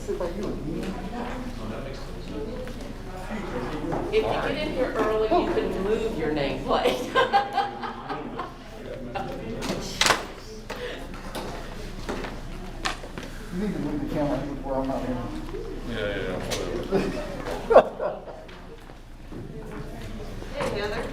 sit by you. If you get in here early, you can move your nameplate. You need to move the camera where I'm not in. Yeah. Hey, Heather.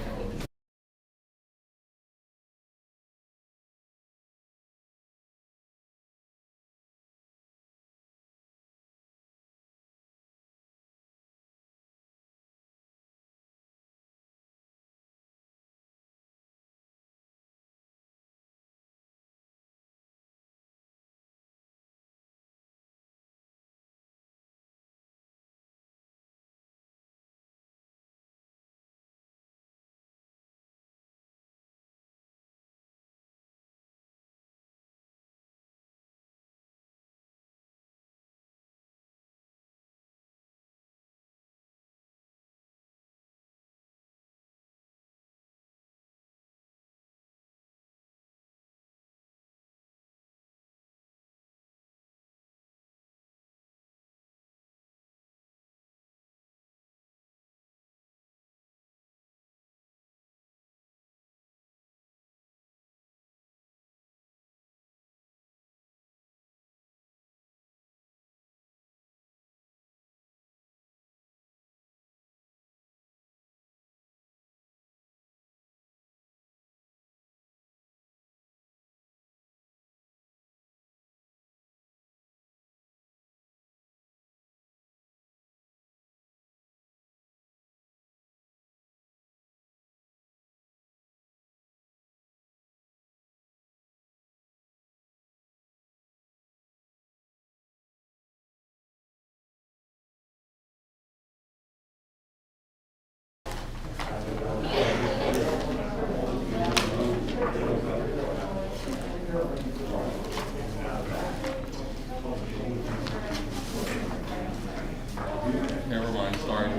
Never mind, sorry.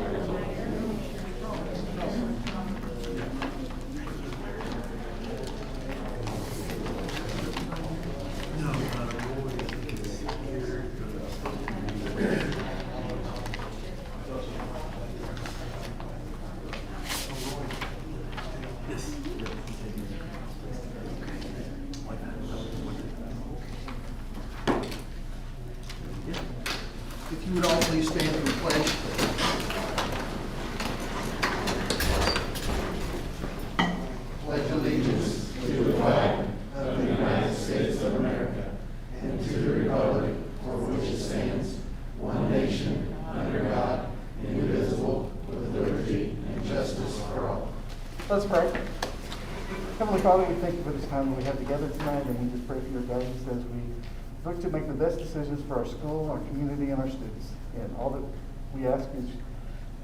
If you would all please stand for the pledge. Pledge allegiance to the flag of the United States of America and to the republic for which it stands, one nation, under God, indivisible, with liberty and justice for all. Let's pray. Heavenly Father, we thank you for this time that we have together tonight, and we just pray for your guidance as we look to make the best decisions for our school, our community, and our students. And all that we ask is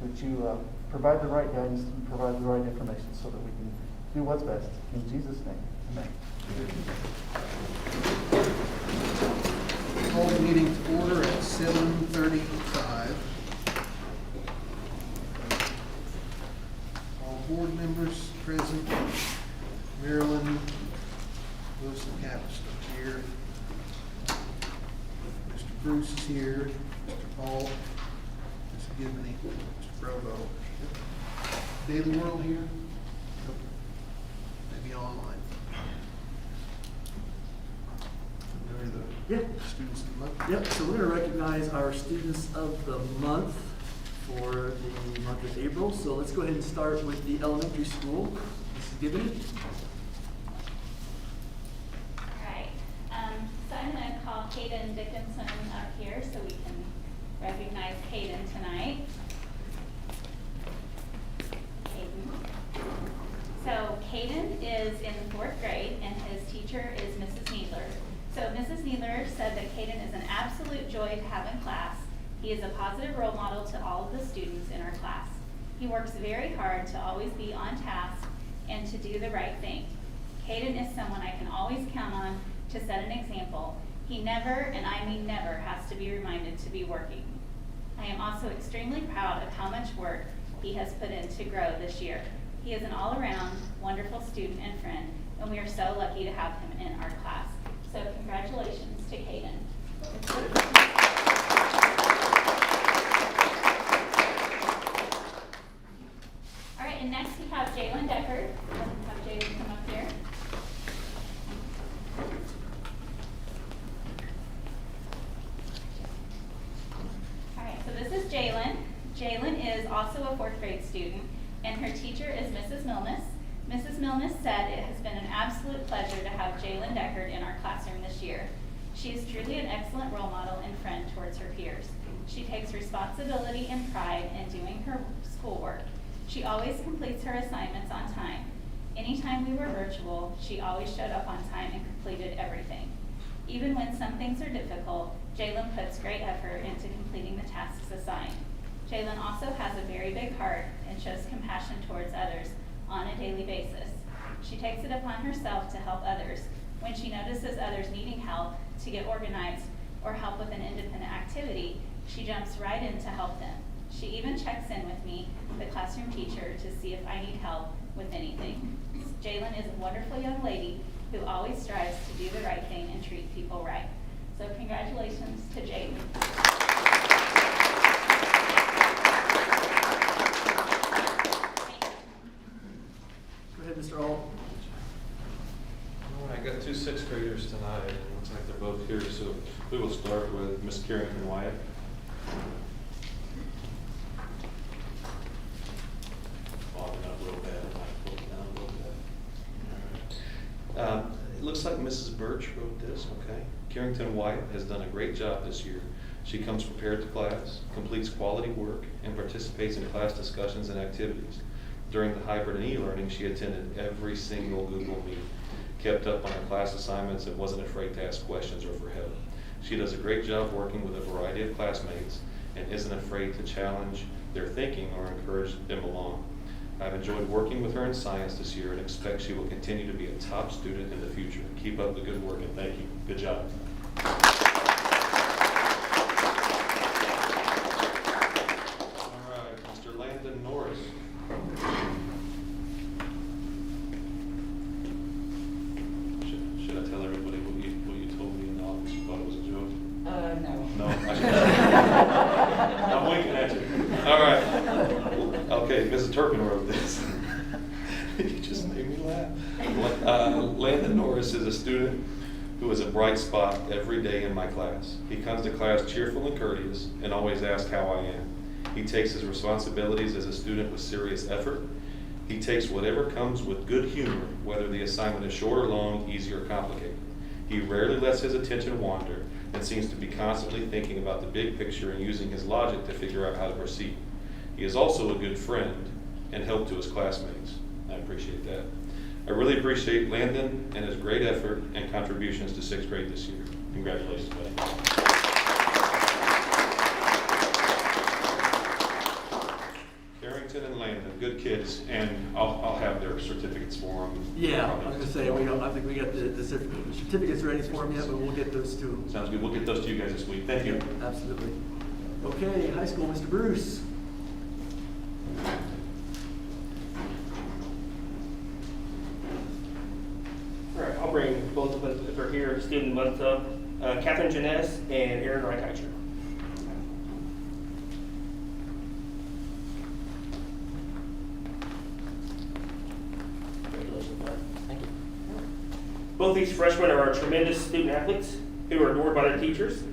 that you provide the right guidance and provide the right information so that we can do what's best. In Jesus' name, amen. Call the meeting to order at 7:35. All board members present. Marilyn Wilson Capstan here. Mr. Bruce is here. Mr. Paul, Ms. Gibney, Mr. Provo. Daily World here? Maybe online. Yeah. Students of the month. Yep, so we're going to recognize our students of the month for the month of April. So let's go ahead and start with the elementary school. Mrs. Gibney. All right, so I'm going to call Caden Dickinson up here so we can recognize Caden tonight. Caden. So Caden is in the 4th grade and his teacher is Mrs. Needler. So Mrs. Needler said that Caden is an absolute joy to have in class. He is a positive role model to all of the students in our class. He works very hard to always be on task and to do the right thing. Caden is someone I can always count on to set an example. He never, and I mean never, has to be reminded to be working. I am also extremely proud of how much work he has put in to grow this year. He is an all-around wonderful student and friend, and we are so lucky to have him in our class. So congratulations to Caden. Jalen. Jalen is also a 4th grade student, and her teacher is Mrs. Milnes. Mrs. Milnes said it has been an absolute pleasure to have Jalen Deckard in our classroom this year. She is truly an excellent role model and friend towards her peers. She takes responsibility and pride in doing her schoolwork. She always completes her assignments on time. Anytime we were virtual, she always showed up on time and completed everything. Even when some things are difficult, Jalen puts great effort into completing the tasks assigned. Jalen also has a very big heart and shows compassion towards others on a daily basis. She takes it upon herself to help others. When she notices others needing help to get organized or help with an independent activity, she jumps right in to help them. She even checks in with me, the classroom teacher, to see if I need help with anything. Jalen is a wonderful young lady who always strives to do the right thing and treat people right. So congratulations to Jalen. Go ahead, Mr. Alt. All right, I got 2 6th graders tonight. It looks like they're both here, so we will start with Miss Carrington Wyatt. Fogging up real bad. I might pull it down a little bit. All right. It looks like Mrs. Birch wrote this, okay? Carrington Wyatt has done a great job this year. She comes prepared to class, completes quality work, and participates in class discussions and activities. During the hybrid and e-learning, she attended every single Google Meet, kept up on her class assignments, and wasn't afraid to ask questions or for help. She does a great job working with a variety of classmates and isn't afraid to challenge their thinking or encourage them along. I've enjoyed working with her in science this year and expect she will continue to be a top student in the future. Keep up the good work and thank you. Good job. All right, Mr. Landon Norris. Should I tell everybody what you told me and all? You thought it was a joke? No. No, I should. I'm winking at you. All right. Okay, Mrs. Turpin wrote this. You just made me laugh. Landon Norris is a student who is a bright spot every day in my class. He comes to class cheerful and courteous and always asks how I am. He takes his responsibilities as a student with serious effort. He takes whatever comes with good humor, whether the assignment is short or long, easy or complicated. He rarely lets his attention wander and seems to be constantly thinking about the big picture and using his logic to figure out how to proceed. He is also a good friend and help to his classmates. I appreciate that. I really appreciate Landon and his great effort and contributions to 6th grade this year. Congratulations, buddy. Carrington and Landon, good kids, and I'll have their certificates for them. Yeah, I was going to say, I think we got the certificates ready for them yet, but we'll get those to them. Sounds good. We'll get those to you guys this week. Thank you. Absolutely. Okay, high school, Mr. Bruce. All right, I'll bring both of us, if they're here, student month up. Catherine Jeunesse and Aaron Reichheicher. Thank you. Both these freshmen are tremendous student athletes who are adored by their teachers.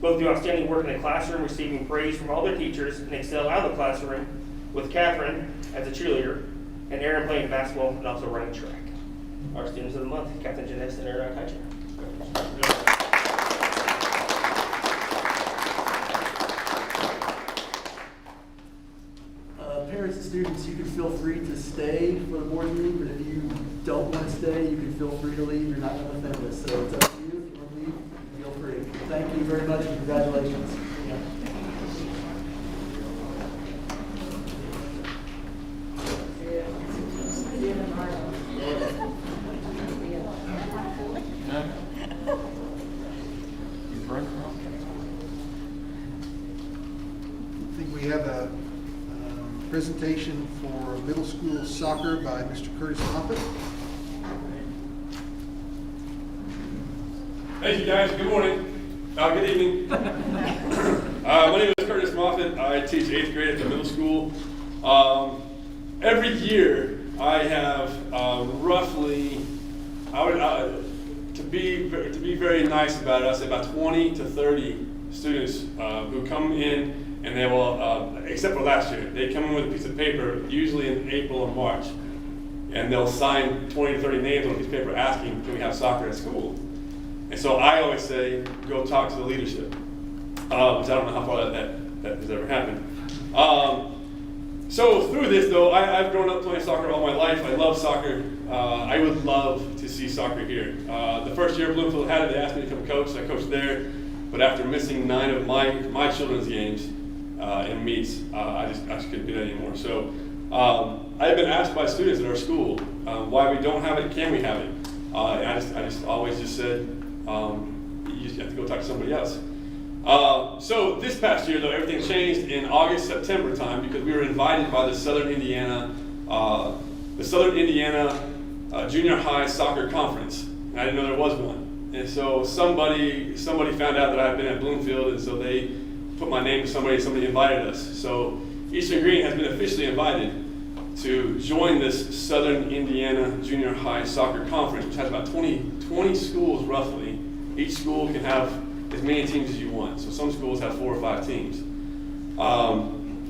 Both do outstanding work in the classroom, receiving praise from all their teachers, and excel out of the classroom, with Catherine as a cheerleader and Aaron playing basketball and also running track. Our students of the month, Catherine Jeunesse and Aaron Reichheicher. Parents and students, you can feel free to stay for the board meeting, but if you don't want to stay, you can feel free to leave. You're not going to offend us, so it's up to you. If you want to leave, feel free. Thank you very much and congratulations. I think we have a presentation for middle school soccer by Mr. Curtis Moffitt. Thank you, guys. Good morning. Good evening. My name is Curtis Moffitt. I teach 8th grade at the middle school. Every year, I have roughly, to be very nice about it, I say about 20 to 30 students who come in and they will, except for last year, they come in with a piece of paper, usually in April or March, and they'll sign 20 to 30 names on a piece of paper asking, can we have soccer at school? And so I always say, go talk to the leadership, which I don't know how far that has ever happened. So through this though, I've grown up playing soccer all my life. I love soccer. I would love to see soccer here. The first year Bloomfield had it, they asked me to come coach. I coached there, but after missing 9 of my children's games and meets, I just couldn't do that anymore. So I've been asked by students at our school why we don't have it, can we have it? And I just always just said, you just have to go talk to somebody else. So this past year, though, everything changed in August, September time because we were invited by the Southern Indiana Junior High Soccer Conference. And I didn't know there was one. And so somebody found out that I had been at Bloomfield, and so they put my name to somebody invited us. So Eastern Green has been officially invited to join this Southern Indiana Junior High Soccer Conference, which has about 20 schools roughly. Each school can have as many teams as you want. So some schools have 4 or 5 teams.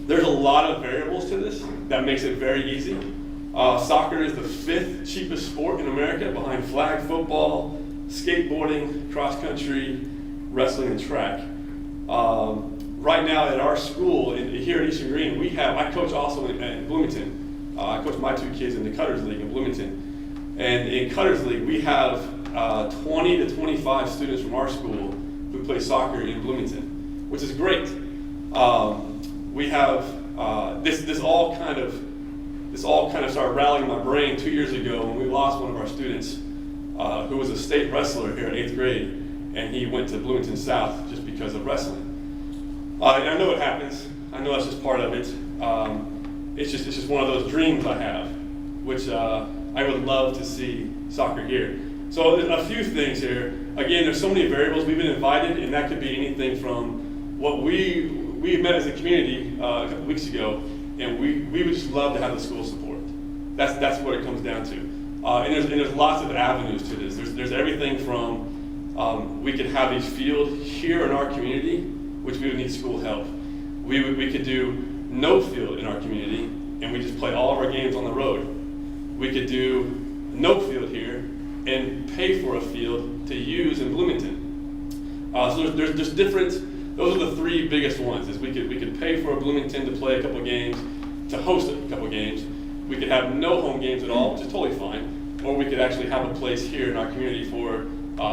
There's a lot of variables to this that makes it very easy. Soccer is the 5th cheapest sport in America behind flag football, skateboarding, cross country, wrestling, and track. Right now at our school here at Eastern Green, I coach also in Bloomington. I coach my 2 kids in the Cutters League in Bloomington. And in Cutters League, we have 20 to 25 students from our school who play soccer in Bloomington, which is great. We have this all kind of started rattling my brain 2 years ago when we lost one of our students who was a state wrestler here in 8th grade, and he went to Bloomington South just because of wrestling. And I know it happens. I know that's just part of it. It's just one of those dreams I have, which I would love to see soccer here. So a few things here. Again, there's so many variables. We've been invited, and that could be anything from what we met as a community a couple weeks ago, and we would just love to have the school support. That's what it comes down to. And there's lots of avenues to this. There's everything from we could have a field here in our community, which we would need school help. We could do no field in our community, and we just play all of our games on the road. We could do no field here and pay for a field to use in Bloomington. So there's just different. Those are the 3 biggest ones. Is we could pay for a Bloomington to play a couple games, to host a couple games. We could have no home games at all, which is totally fine. Or we could actually have a place here in our community for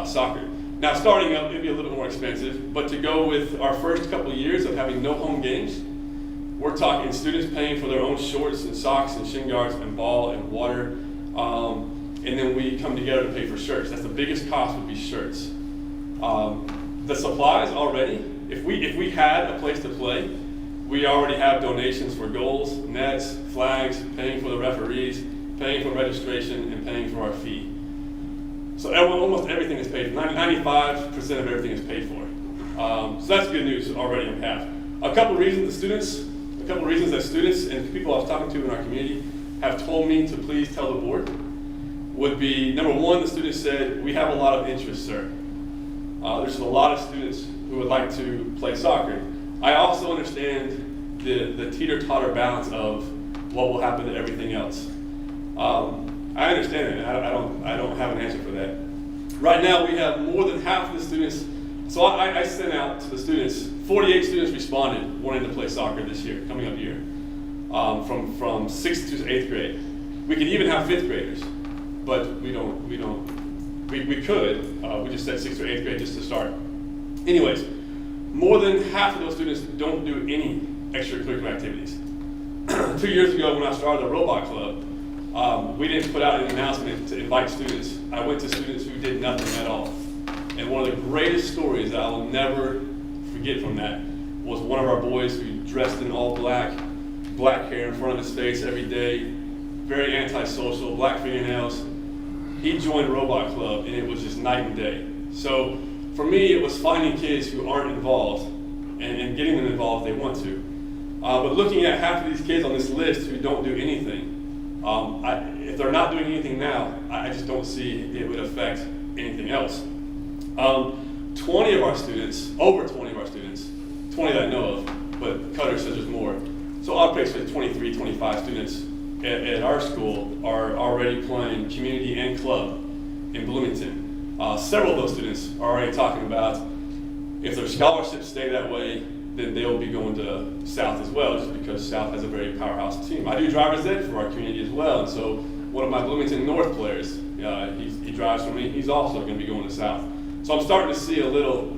soccer. Now, starting up, it'd be a little bit more expensive, but to go with our first couple of years of having no home games, we're talking students paying for their own shorts and socks and shin guards and ball and water. And then we come together to pay for shirts. That's the biggest cost would be shirts. The supplies already, if we had a place to play, we already have donations for goals, nets, flags, paying for the referees, paying for registration, and paying for our fee. So almost everything is paid for. 95% of everything is paid for. So that's good news already on half. A couple reasons that students and people I was talking to in our community have told me to please tell the board would be, number 1, the students said, we have a lot of interest, sir. There's a lot of students who would like to play soccer. I also understand the teeter-totter balance of what will happen to everything else. I understand it. I don't have an answer for that. Right now, we have more than half of the students. So I sent out to the students. 48 students responded wanting to play soccer this year, coming up year, from 6th to 8th grade. We could even have 5th graders, but we don't. We could. We just said 6th or 8th grade just to start. Anyways, more than half of those students don't do any extracurricular activities. 2 years ago, when I started the Robot Club, we didn't put out an announcement to invite students. I went to students who did nothing at all. And one of the greatest stories that I will never forget from that was one of our boys who dressed in all black hair in front of his face every day, very antisocial, black fingernails. He joined Robot Club, and it was just night and day. So for me, it was finding kids who aren't involved and getting them involved if they want to. But looking at half of these kids on this list who don't do anything, if they're not doing anything now, I just don't see it would affect anything else. 20 of our students, over 20 of our students, 20 that I know of, but Cutter says there's more. So approximately 23, 25 students at our school are already playing community and club in Bloomington. Several of those students are already talking about if their scholarships stay that way, then they'll be going to South as well, just because South has a very powerhouse team. I do driver's ed for our community as well, and so one of my Bloomington North players, he drives for me, he's also going to be going to South. So I'm starting to see a little,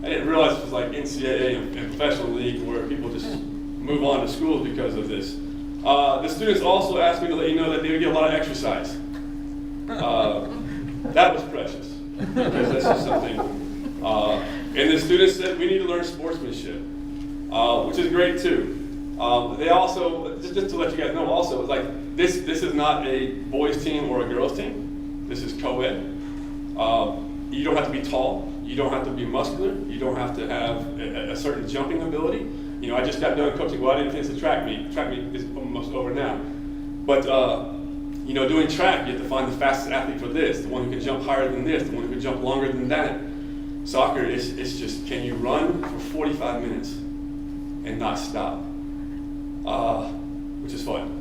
I didn't realize it was like NCAA and professional league where people just move on to schools because of this. The students also asked me to let you know that they would get a lot of exercise. That was precious, because that's just something. And the students said we need to learn sportsmanship, which is great too. They also, just to let you guys know also, it's like this is not a boys team or a girls team. This is co-ed. You don't have to be tall. You don't have to be muscular. You don't have to have a certain jumping ability. You know, I just got done coaching. Well, I didn't finish the track meet. Track meet is almost over now. But, you know, doing track, you have to find the fastest athlete for this, the one who can jump higher than this, the one who can jump longer than that. Soccer, it's just, can you run for 45 minutes and not stop? Which is fun.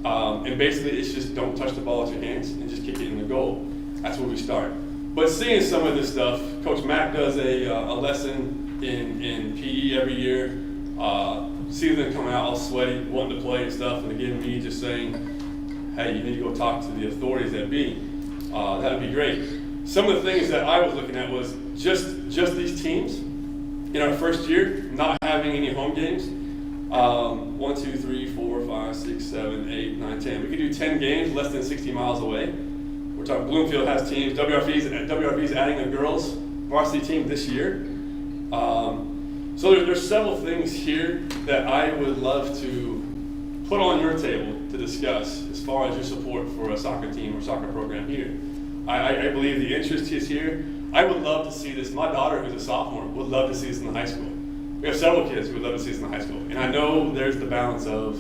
And basically, it's just don't touch the ball with your hands and just kick it in the goal. That's where we start. But seeing some of this stuff, Coach Mack does a lesson in PE every year. Seeing them come out all sweaty, wanting to play and stuff, and again, me just saying, hey, you need to go talk to the authorities that be. That'd be great. Some of the things that I was looking at was just these teams in our first year not having any home games. 1, 2, 3, 4, 5, 6, 7, 8, 9, 10. We could do 10 games less than 60 miles away. We're talking Bloomfield has teams. WRV is adding a girls varsity team this year. So there's several things here that I would love to put on your table to discuss as far as your support for a soccer team or soccer program here. I believe the interest is here. I would love to see this. My daughter, who's a sophomore, would love to see this in the high school. We have several kids who would love to see this in the high school. And I know there's the balance of,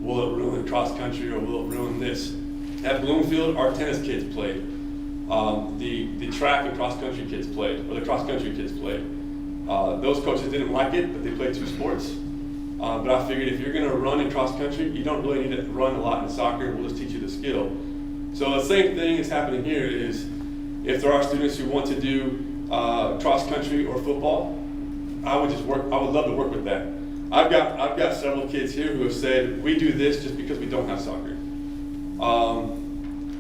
will it ruin cross country or will it ruin this? At Bloomfield, our tennis kids played. The track and cross country kids played, or the cross country kids played. Those coaches didn't like it, but they played 2 sports. But I figured if you're going to run in cross country, you don't really need to run a lot in soccer. We'll just teach you the skill. So the same thing is happening here is if there are students who want to do cross country or football, I would love to work with that. I've got several kids here who have said we do this just because we don't have soccer.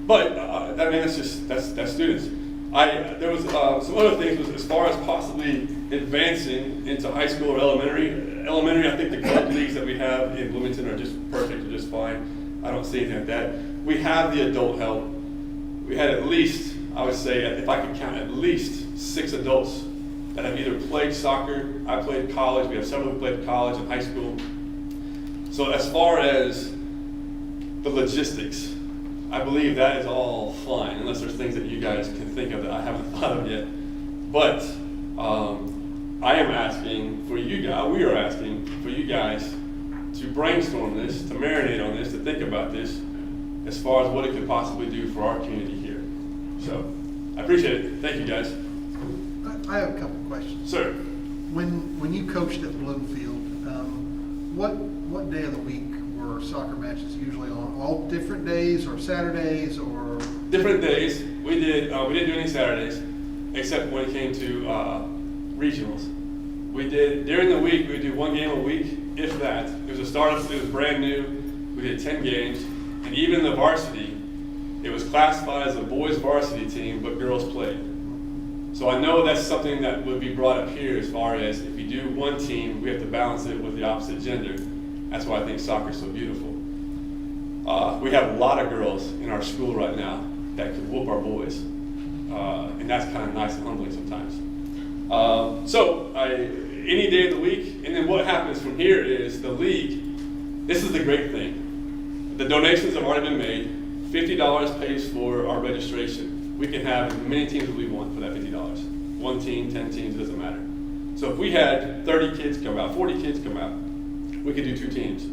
But I mean that's students. There was some other things as far as possibly advancing into high school or elementary. Elementary, I think the club leagues that we have in Bloomington are just perfect, or just fine. I don't see anything like that. We have the adult help. We had at least, I would say, if I could count, at least 6 adults that have either played soccer. I played college. We have several who played college and high school. So as far as the logistics, I believe that is all fine, unless there's things that you guys can think of that I haven't thought of yet. But I am asking for you guys, we are asking for you guys to brainstorm this, to marinate on this, to think about this, as far as what it could possibly do for our community here. So, I appreciate it. Thank you, guys. I have a couple of questions. Sir. When you coached at Bloomfield, what day of the week were soccer matches usually on? All different days or Saturdays or? Different days. We didn't do any Saturdays, except when it came to regionals. We did, during the week, we would do 1 game a week, if that. It was a startup, it was brand new. We did 10 games, and even the varsity, it was classified as a boys varsity team, but girls played. So I know that's something that would be brought up here as far as if you do one team, we have to balance it with the opposite gender. That's why I think soccer is so beautiful. We have a lot of girls in our school right now that could whoop our boys. And that's kind of nice and humbling sometimes. Any day of the week, and then what happens from here is the league, this is the great thing. The donations have already been made. $50 pays for our registration. We can have as many teams as we want for that $50. 1 team, 10 teams, it doesn't matter. So if we had 30 kids come out, 40 kids come out, we could do 2 teams.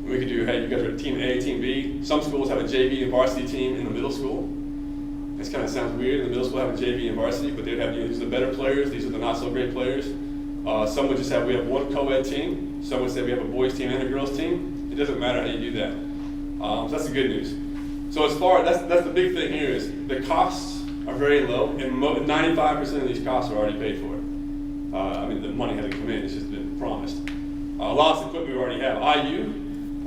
We could do, hey, you guys are team A, team B. Some schools have a JV and varsity team in the middle school. This kind of sounds weird. In the middle school have a JV and varsity, but they'd have, these are the better players, these are the not so great players. Some would just have, we have one co-ed team. Some would say we have a boys team and a girls team. It doesn't matter how you do that. So that's the good news. So as far, that's the big thing here is the costs are very low, and 95% of these costs are already paid for. I mean, the money hasn't come in, it's just been promised. Lots of equipment we already have. IU,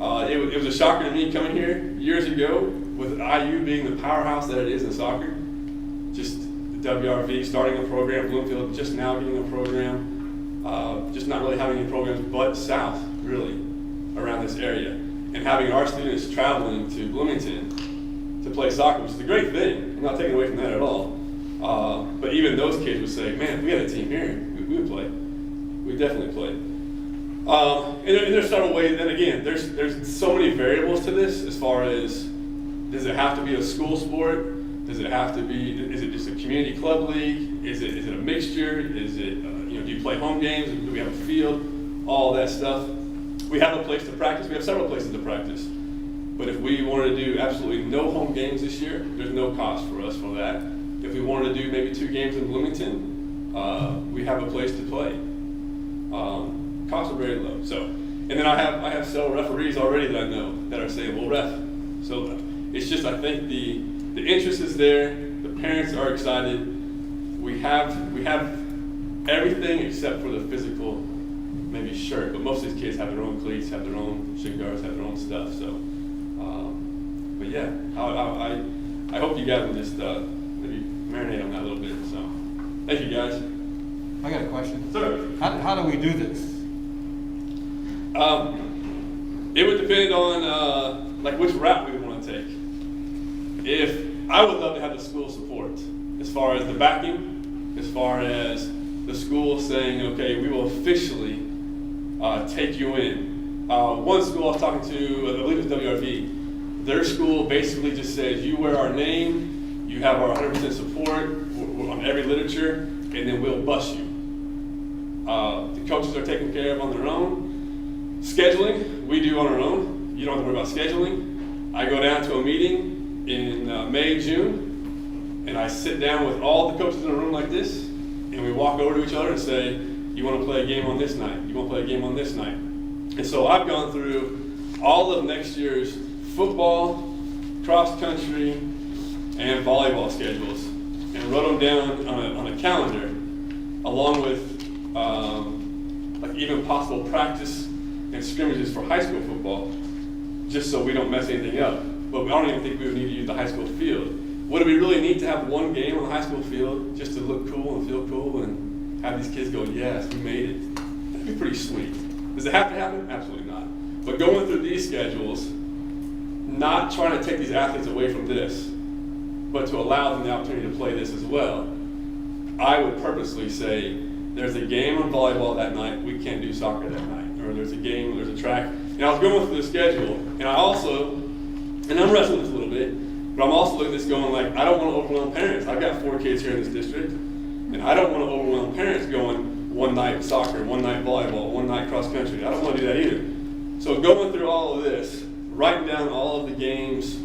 it was a shocker to me coming here years ago with IU being the powerhouse that it is in soccer. Just WRV starting a program, Bloomfield just now getting a program, just not really having any programs but south, really, around this area. And having our students traveling to Bloomington to play soccer, which is a great thing. I'm not taking away from that at all. But even those kids would say, man, if we had a team here, we would play. We'd definitely play. And there's several ways, and again, there's so many variables to this as far as, does it have to be a school sport? Does it have to be, is it just a community club league? Is it a mixture? Is it, do you play home games? Do we have a field? All that stuff. We have a place to practice. We have several places to practice. But if we wanted to do absolutely no home games this year, there's no cost for us for that. If we wanted to do maybe 2 games in Bloomington, we have a place to play. Costs are very low. So, and then I have several referees already that I know that are saying, well, ref. So it's just, I think the interest is there. The parents are excited. We have everything except for the physical, maybe shirt. But most of these kids have their own cleats, have their own shin guards, have their own stuff. So, but yeah, I hope you guys will just maybe marinate on that a little bit. So, thank you guys. I got a question. Sir. How do we do this? It would depend on like which route we would want to take. If I would love to have the school support as far as the backing, as far as the school saying, okay, we will officially take you in. One school I was talking to, I believe it was WRV, their school basically just says, you wear our name, you have our 100% support on every literature, and then we'll bus you. The coaches are taken care of on their own. Scheduling, we do on our own. You don't have to worry about scheduling. I go down to a meeting in May, June, and I sit down with all the coaches in a room like this, and we walk over to each other and say, you want to play a game on this night? You want to play a game on this night? And so I've gone through all of next year's football, cross country, and volleyball schedules, and wrote them down on a calendar, along with like even possible practice and scrimmages for high school football, just so we don't mess anything up. But I don't even think we would need to use the high school field. Would it be really neat to have one game on the high school field just to look cool and feel cool and have these kids go, yes, we made it? That'd be pretty sweet. Does it have to happen? Absolutely not. But going through these schedules, not trying to take these athletes away from this, but to allow them the opportunity to play this as well, I would purposely say, there's a game on volleyball that night, we can't do soccer that night. Or there's a game, there's a track. And I was going through the schedule, and I also, and I'm wrestling this a little bit, but I'm also looking at this going like, I don't want to overwhelm parents. I've got 4 kids here in this district, and I don't want to overwhelm parents going one night soccer, one night volleyball, one night cross country. I don't want to do that either. So going through all of this, writing down all of the games,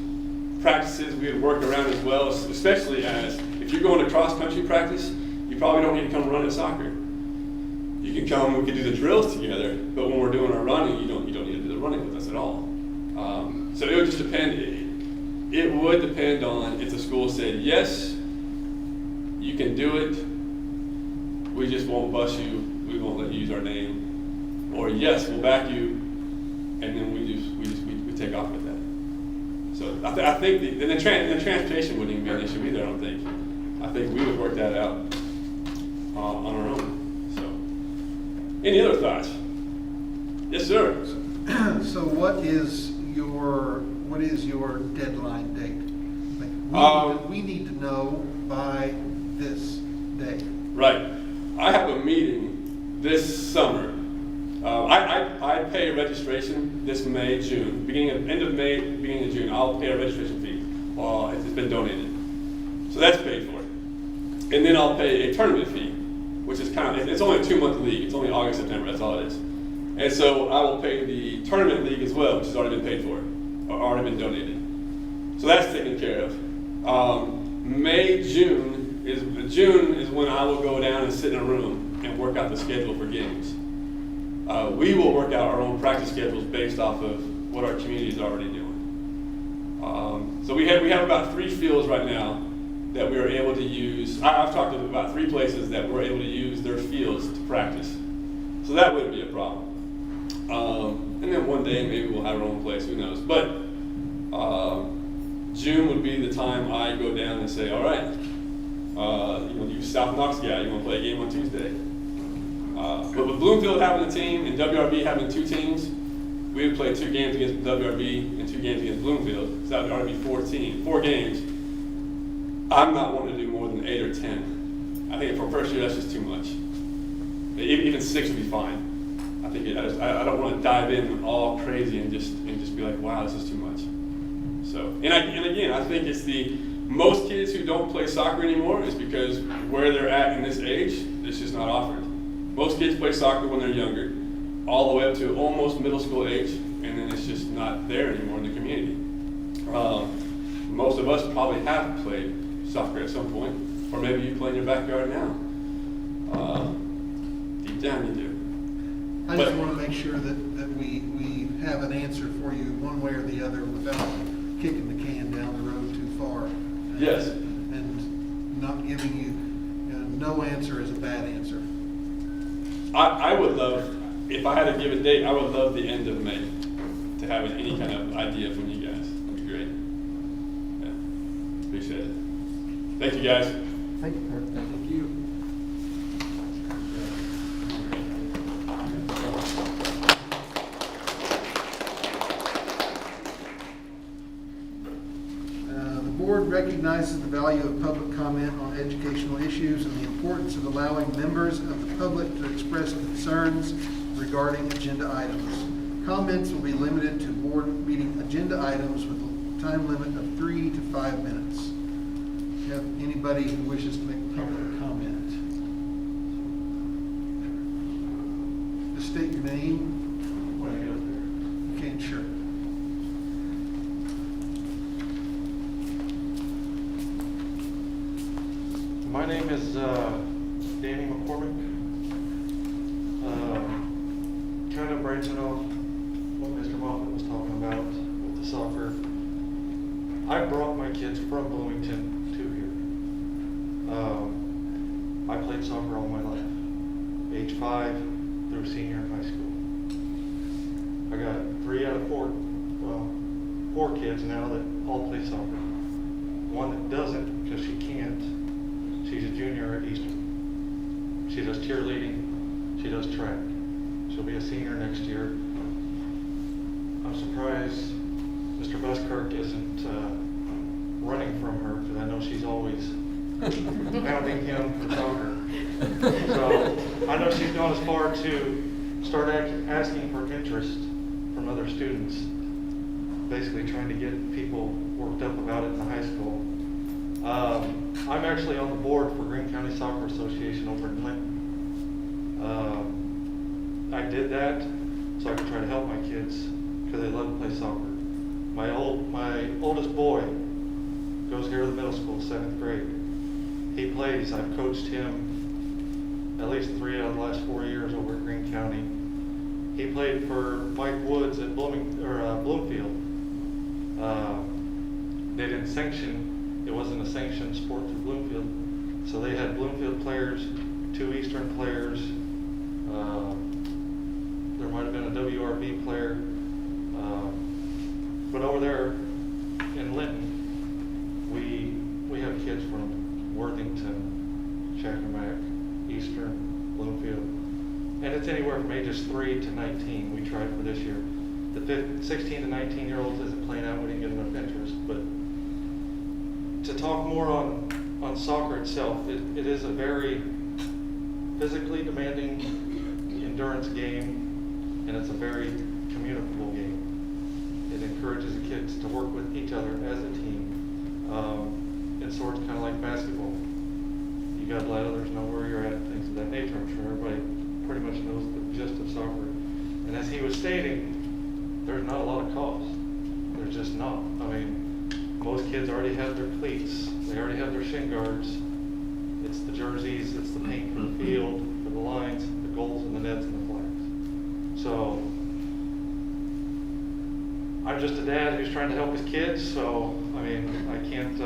practices we would work around as well, especially as if you're going to cross country practice, you probably don't need to come run at soccer. You can come, we can do the drills together, but when we're doing our running, you don't need to do the running with us at all. So it would just depend, it would depend on if the school said, yes, you can do it, we just won't bus you, we won't let you use our name, or yes, we'll back you, and then we take off with that. So I think the transportation wouldn't even be an issue either, I don't think. I think we would work that out on our own. Any other thoughts? Yes, sir. So what is your deadline date? We need to know by this date. Right. I have a meeting this summer. I pay a registration this May, June, end of May, beginning of June. I'll pay a registration fee. It's been donated, so that's paid for. And then I'll pay a tournament fee, which is it's only a 2-month league. It's only August, September, that's all it is. And so I will pay the tournament league as well, which has already been paid for, or already been donated. So that's taken care of. June is when I will go down and sit in a room and work out the schedule for games. We will work out our own practice schedules based off of what our community is already doing. So we have about 3 fields right now that we are able to use. I've talked to about 3 places that we're able to use their fields to practice. So that wouldn't be a problem. And then one day maybe we'll have our own place, who knows. But June would be the time I go down and say, all right, you South Knox guy, you want to play a game on Tuesday. But with Bloomfield having a team and WRB having 2 teams, we would play 2 games against WRB and 2 games against Bloomfield. So that would already be 4 games. I'm not wanting to do more than 8 or 10. I think for first year that's just too much. Even 6 would be fine. I think I don't want to dive in all crazy and just be like, wow, this is too much. So and again, I think it's most kids who don't play soccer anymore is because where they're at in this age, it's just not offered. Most kids play soccer when they're younger, all the way up to almost middle school age, and then it's just not there anymore in the community. Most of us probably have played soccer at some point, or maybe you play in your backyard now. Deep down you do. I just want to make sure that we have an answer for you one way or the other without kicking the can down the road too far. Yes. And not giving you, no answer is a bad answer. I would love, if I had to give a date, I would love the end of May to have any kind of idea from you guys. That'd be great. Yeah, appreciate it. Thank you, guys. Thank you, Kurt. Thank you. The board recognizes the value of public comment on educational issues and the importance of allowing members of the public to express concerns regarding agenda items. Comments will be limited to board meeting agenda items with a time limit of 3 to 5 minutes. Have anybody who wishes to make public comment? Just state your name. Okay, sure. My name is Danny McCormick. Kind of branching off what Mr. Moffitt was talking about with the soccer. I brought my kids from Bloomington to here. I played soccer all my life, age 5 through senior in high school. I got 3 out of 4 kids now that all play soccer. One that doesn't because she can't. She's a junior at Eastern. She does cheerleading, she does track. She'll be a senior next year. I'm surprised Mr. Buskirk isn't running from her, because I know she's always pounding him for soccer. So I know she's gone as far to start asking for interest from other students, basically trying to get people worked up about it in the high school. I'm actually on the board for Greene County Soccer Association over in Linton. I did that so I could try to help my kids because they love to play soccer. My oldest boy goes here to the middle school, 7th grade. He plays. I've coached him at least 3 out of the last 4 years over at Greene County. He played for Mike Woods at Bloomfield. They didn't sanction. It wasn't a sanctioned sport through Bloomfield. So they had Bloomfield players, 2 Eastern players. There might have been a WRB player. But over there in Linton, we have kids from Worthington, Chackamack, Eastern, Bloomfield. And it's anywhere from ages 3 to 19 we tried for this year. The 16 to 19 year olds isn't playing out, we didn't get enough interest. But to talk more on soccer itself, it is a very physically demanding endurance game, and it's a very communicable game. It encourages the kids to work with each other as a team. It's sort of kind of like basketball. You got to let others know where you're at, things of that nature. I'm sure everybody pretty much knows the gist of soccer. And as he was stating, there's not a lot of cost. There's just not. I mean, most kids already have their cleats. They already have their shin guards. It's the jerseys, it's the paint for the field, the the lines, the goals, and the nets and the flags. So I'm just a dad who's trying to help his kids, so I mean, I can't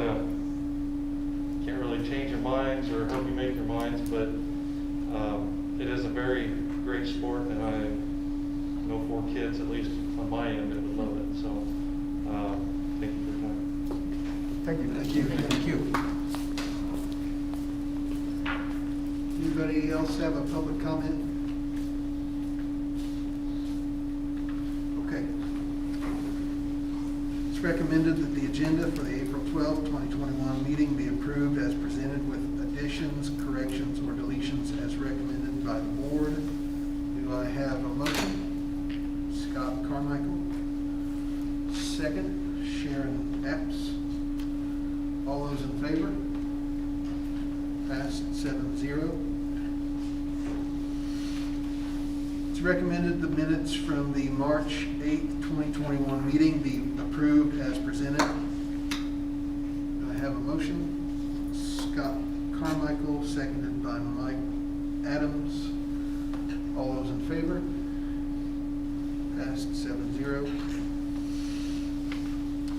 really change your minds or help you make your minds, but it is a very great sport, and I know 4 kids, at least on my end, that would love it. So thank you for your time. Thank you. Thank you. Thank you. Anybody else have a public comment? Okay. It's recommended that the agenda for the April 12th, 2021 meeting be approved as presented with additions, corrections, or deletions as recommended by the board. Do I have a motion? Scott Carmichael. Second, Sharon Epps. All those in favor? Passed 7-0. It's recommended the minutes from the March 8th, 2021 meeting be approved as presented. Do I have a motion? Scott Carmichael, seconded by Mike Adams. All those in favor? Passed 7-0.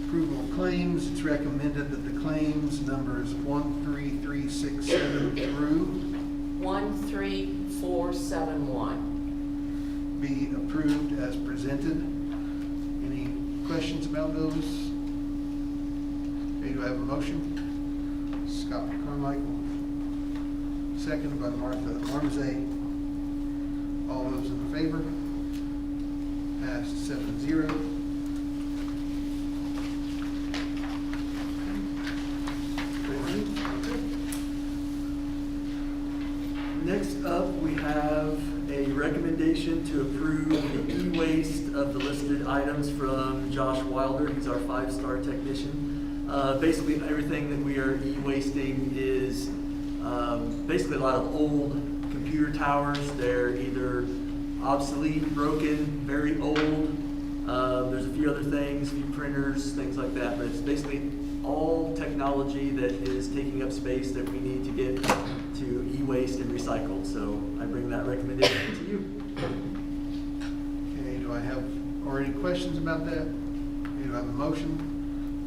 Approval of claims. It's recommended that the claims numbers 13367 through 13471. be approved as presented. Any questions about those? Okay, do I have a motion? Scott Carmichael, seconded by Martha Marmazay. All those in favor? Passed 7-0. Next up, we have a recommendation to approve the e-waste of the listed items from Josh Wilder. He's our 5-star technician. Basically, everything that we are e-wasting is basically a lot of old computer towers. They're either obsolete, broken, very old. There's a few other things, a few printers, things like that, but it's basically all technology that is taking up space that we need to get to e-waste and recycle. So I bring that recommendation to you. Okay, do I have, or any questions about that? Okay, do I have a motion?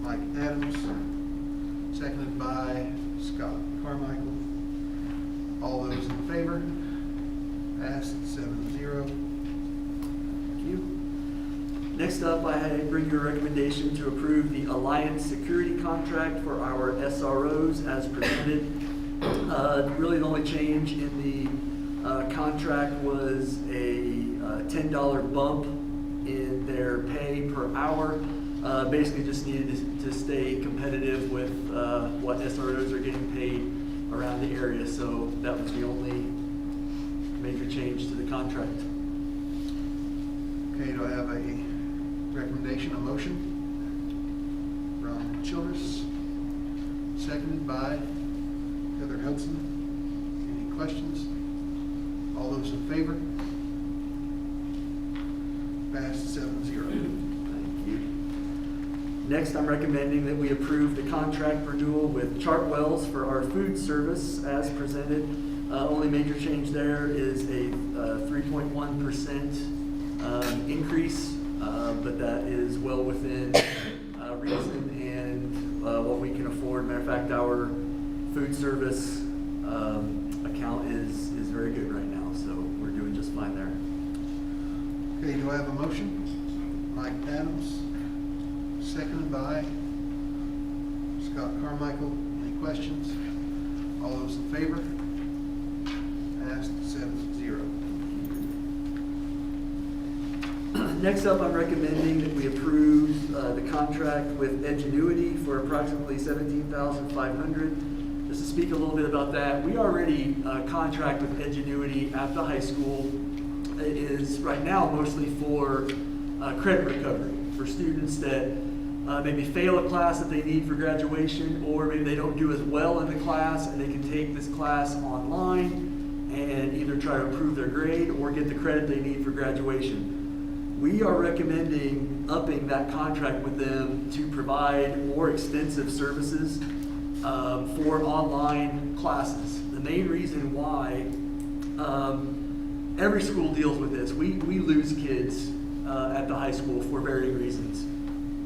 Mike Adams, seconded by Scott Carmichael. All those in favor? Passed 7-0. Thank you. Next up, I bring your recommendation to approve the Alliance Security Contract for our SROs as presented. Really the only change in the contract was a $10 bump in their pay per hour. Basically just needed to stay competitive with what SROs are getting paid around the area. So that was the only major change to the contract. Okay, do I have a recommendation, a motion? Ron Childress, seconded by Heather Hudson. Any questions? All those in favor? Passed 7-0. Thank you. Next, I'm recommending that we approve the contract renewal with Chartwells for our food service as presented. Only major change there is a 3.1% increase, but that is well within reason and what we can afford. Matter of fact, our food service account is very good right now, so we're doing just fine there. Okay, do I have a motion? Mike Adams, seconded by Scott Carmichael. Any questions? All those in favor? Passed 7-0. Next up, I'm recommending that we approve the contract with Edgenuity for approximately $17,500. Just to speak a little bit about that, we already contract with Edgenuity at the high school. It is right now mostly for credit recovery for students that maybe fail a class that they need for graduation, or maybe they don't do as well in the class and they can take this class online and either try to improve their grade or get the credit they need for graduation. We are recommending upping that contract with them to provide more extensive services for online classes. The main reason why every school deals with this. We lose kids at the high school for varying reasons,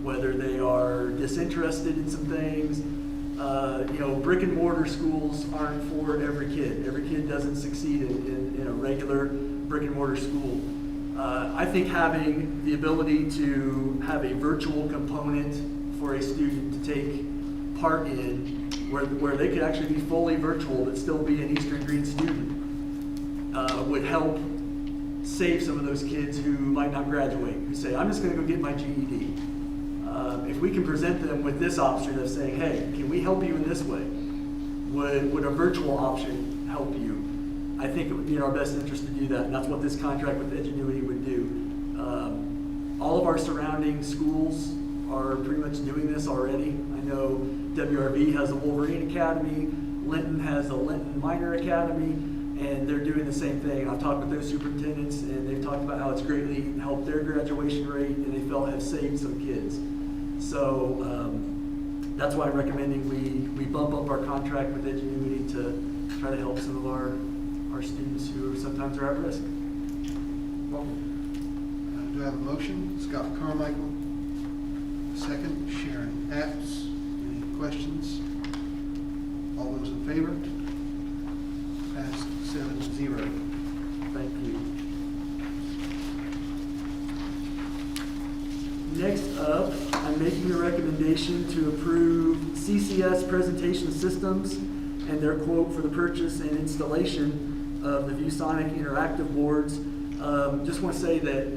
whether they are disinterested in some things. Brick and mortar schools aren't for every kid. Every kid doesn't succeed in a regular brick and mortar school. I think having the ability to have a virtual component for a student to take part in, where they could actually be fully virtual but still be an Eastern Green student, would help save some of those kids who might not graduate, who say, I'm just going to go get my GED. If we can present them with this option of saying, hey, can we help you in this way? Would a virtual option help you? I think it would be in our best interest to do that, and that's what this contract with Edgenuity would do. All of our surrounding schools are pretty much doing this already. I know WRV has a Wolverine Academy, Linton has a Linton Minor Academy, and they're doing the same thing. I've talked with those superintendents, and they've talked about how it's greatly helped their graduation rate, and they felt have saved some kids. So that's why I'm recommending we bump up our contract with Edgenuity to try to help some of our students who sometimes are at risk. Do I have a motion? Scott Carmichael. Second, Sharon Epps. Any questions? All those in favor? Passed 7-0. Thank you. Next up, I'm making a recommendation to approve CCS Presentation Systems and their quote for the purchase and installation of the ViewSonic interactive boards. Just want to say that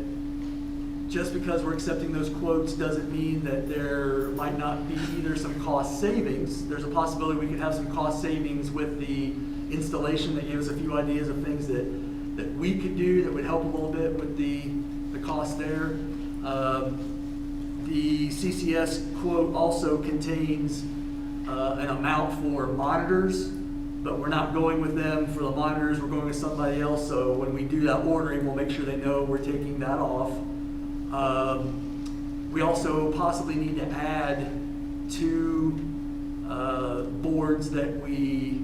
just because we're accepting those quotes doesn't mean that there might not be either some cost savings. There's a possibility we could have some cost savings with the installation. That gave us a few ideas of things that we could do that would help a little bit with the cost there. The CCS quote also contains an amount for monitors, but we're not going with them for the monitors, we're going with somebody else, so when we do that ordering, we'll make sure they know we're taking that off. We also possibly need to add 2 boards that we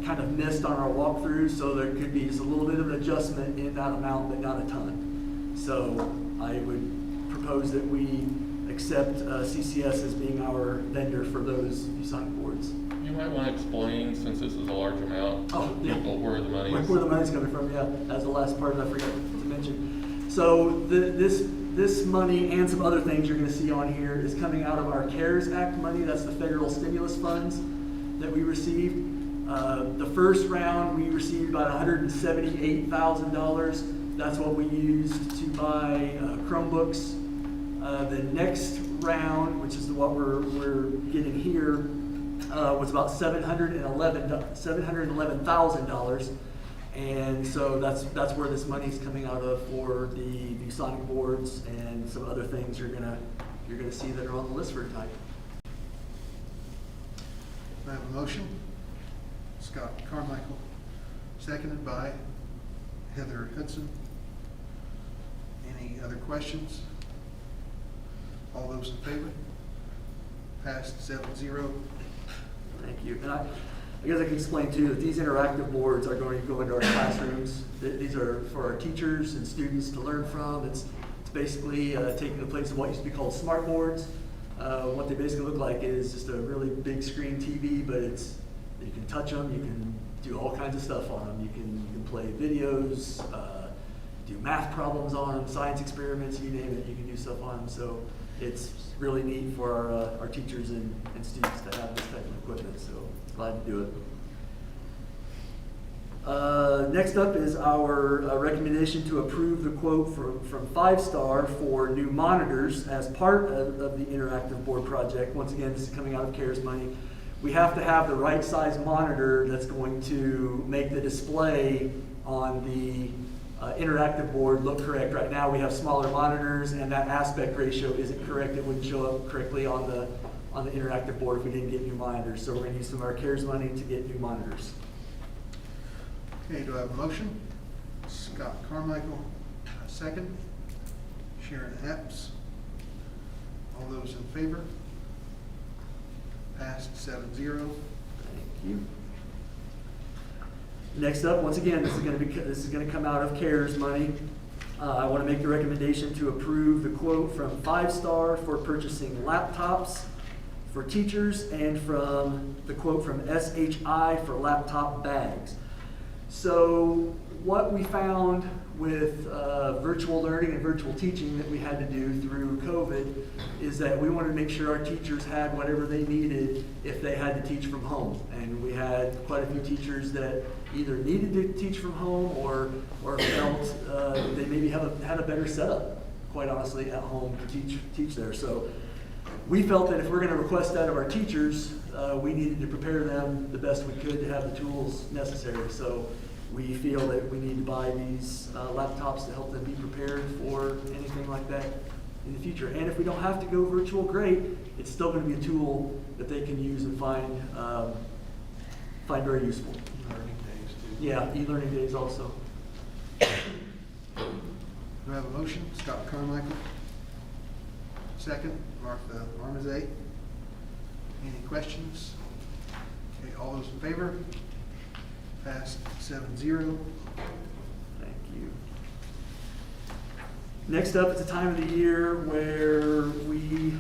kind of missed on our walkthrough, so there could be just a little bit of an adjustment in that amount, but not a ton. So I would propose that we accept CCS as being our vendor for those ViewSonic boards. You might want to explain, since this is a large amount, to people where the money is. Where the money's coming from, yeah. That's the last part I forgot to mention. So this money and some other things you're going to see on here is coming out of our CARES Act money. That's the federal stimulus funds that we received. The first round, we received about $178,000. That's what we used to buy Chromebooks. The next round, which is what we're getting here, was about $711,000, and so that's where this money's coming out of for the ViewSonic boards and some other things you're gonna see that are on the list for tonight. Do I have a motion? Scott Carmichael, seconded by Heather Hudson. Any other questions? All those in favor? Passed 7-0. Thank you. And I guess I can explain too that these interactive boards are going to go into our classrooms. These are for our teachers and students to learn from. It's basically taking the place of what used to be called smart boards. What they basically look like is just a really big screen TV, but you can touch them, you can do all kinds of stuff on them. You can play videos, do math problems on them, science experiments, you name it, you can do stuff on them. So it's really neat for our teachers and students to have this type of equipment, so glad to do it. Next up is our recommendation to approve the quote from 5 Star for new monitors as part of the interactive board project. Once again, this is coming out of CARES money. We have to have the right size monitor that's going to make the display on the interactive board look correct. Right now we have smaller monitors and that aspect ratio isn't correct. It wouldn't show up correctly on the interactive board if we didn't get new monitors. So we're going to use some of our CARES money to get new monitors. Okay, do I have a motion? Scott Carmichael, second. Sharon Epps. All those in favor? Passed 7-0. Thank you. Next up, once again, this is going to come out of CARES money. I want to make the recommendation to approve the quote from 5 Star for purchasing laptops for teachers, and from the quote from SHI for laptop bags. So what we found with virtual learning and virtual teaching that we had to do through COVID is that we wanted to make sure our teachers had whatever they needed if they had to teach from home. And we had quite a few teachers that either needed to teach from home or felt they maybe had a better setup, quite honestly, at home to teach there. So we felt that if we're going to request that of our teachers, we needed to prepare them the best we could to have the tools necessary. So we feel that we need to buy these laptops to help them be prepared for anything like that in the future. And if we don't have to go virtual, great. It's still going to be a tool that they can use and find very useful. Learning days too. Yeah, e-learning days also. Do I have a motion? Scott Carmichael. Second, Martha Marmozet. Any questions? Okay, all those in favor? Passed 7-0. Thank you. Next up, it's a time of the year where we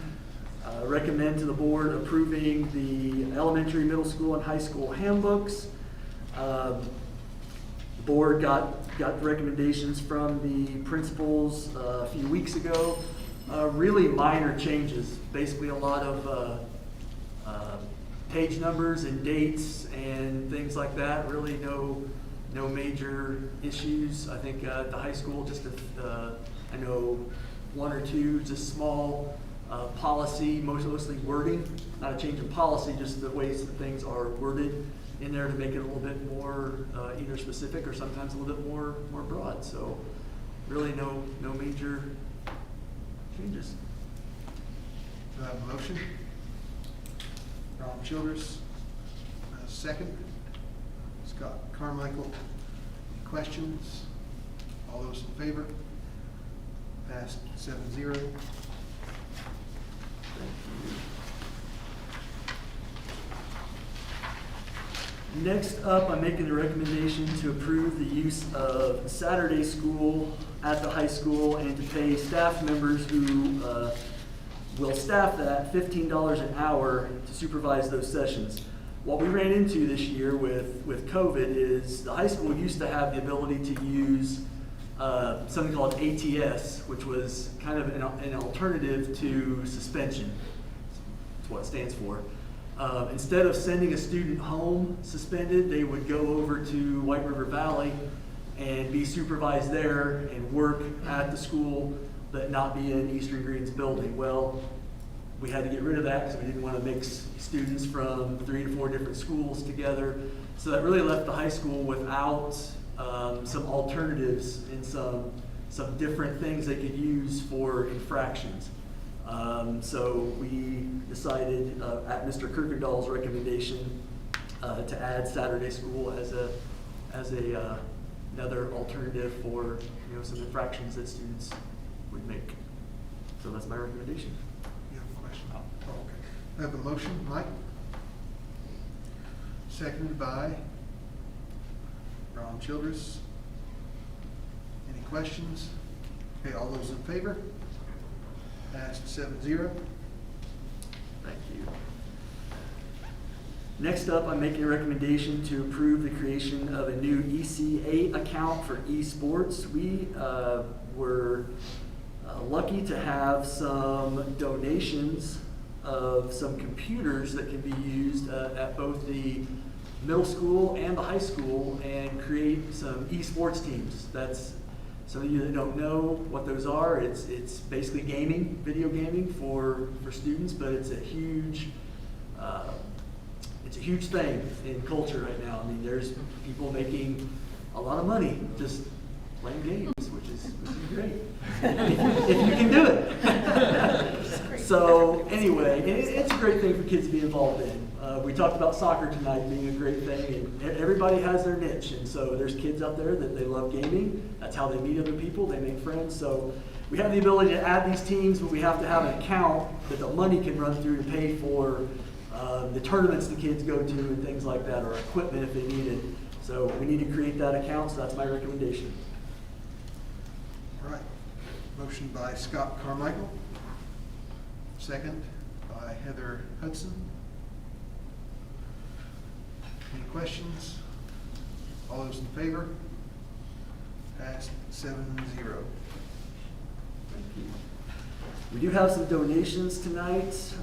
recommend to the board approving the elementary, middle school, and high school handbooks. The board got recommendations from the principals a few weeks ago. Really minor changes, basically a lot of page numbers and dates and things like that. Really no major issues. I think at the high school, just I know 1 or 2 just small policy, mostly wording, not a change in policy, just the ways that things are worded in there to make it a little bit more either specific or sometimes a little bit more broad. So really no major changes. Do I have a motion? Ron Childress, second. Scott Carmichael. Any questions? All those in favor? Passed 7-0. Next up, I'm making the recommendation to approve the use of Saturday school at the high school and to pay staff members who will staff that $15 an hour to supervise those sessions. What we ran into this year with COVID is the high school used to have the ability to use something called ATS, which was kind of an alternative to suspension. That's what it stands for. Instead of sending a student home suspended, they would go over to White River Valley and be supervised there and work at the school, but not be in Eastern Green's building. Well, we had to get rid of that because we didn't want to mix students from 3 to 4 different schools together. So that really left the high school without some alternatives and some different things they could use for infractions. So we decided at Mr. Kirkendall's recommendation to add Saturday school as another alternative for some infractions that students would make. So that's my recommendation. You have a question? Oh, okay. I have a motion, Mike. Seconded by Ron Childress. Any questions? Okay, all those in favor? Passed 7-0. Thank you. Next up, I'm making a recommendation to approve the creation of a new ECA account for esports. We were lucky to have some donations of some computers that can be used at both the middle school and the high school and create some esports teams. That's some of you that don't know what those are. It's basically gaming, video gaming for students, but it's a huge thing in culture right now. I mean, there's people making a lot of money just playing games, which is great if you can do it. So anyway, it's a great thing for kids to be involved in. We talked about soccer tonight being a great thing, and everybody has their niche, and so there's kids out there that they love gaming. That's how they meet other people, they make friends. So we have the ability to add these teams, but we have to have an account that the money can run through to pay for the tournaments the kids go to and things like that, or equipment if they need it. So we need to create that account, so that's my recommendation. All right. Motion by Scott Carmichael. Second by Heather Hudson. Any questions? All those in favor? Passed 7-0. We do have some donations tonight.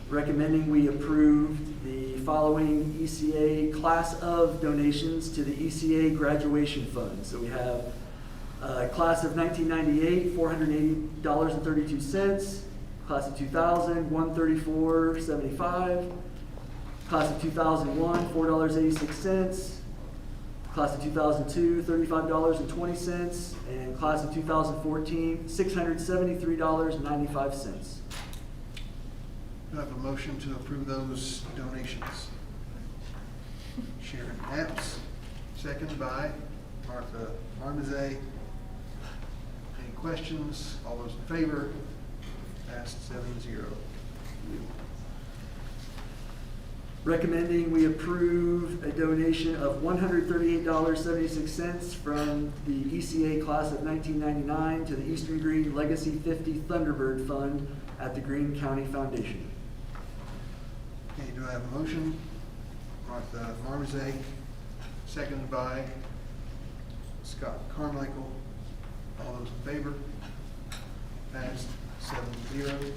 Recommending we approve the following ECA class of donations to the ECA graduation fund. So we have class of 1998, $480.32. Class of 2000, $134.75. Class of 2001, $4.86. Class of 2002, $35.20. And class of 2014, $673.95. Do I have a motion to approve those donations? Sharon Epps, second by Martha Marmazet. Any questions? All those in favor? Passed 7-0. Recommending we approve a donation of $138.76 from the ECA class of 1999 to the Eastern Green Legacy 50 Thunderbird Fund at the Greene County Foundation. Okay, do I have a motion? Martha Marmazet, seconded by Scott Carmichael. All those in favor? Passed 7-0.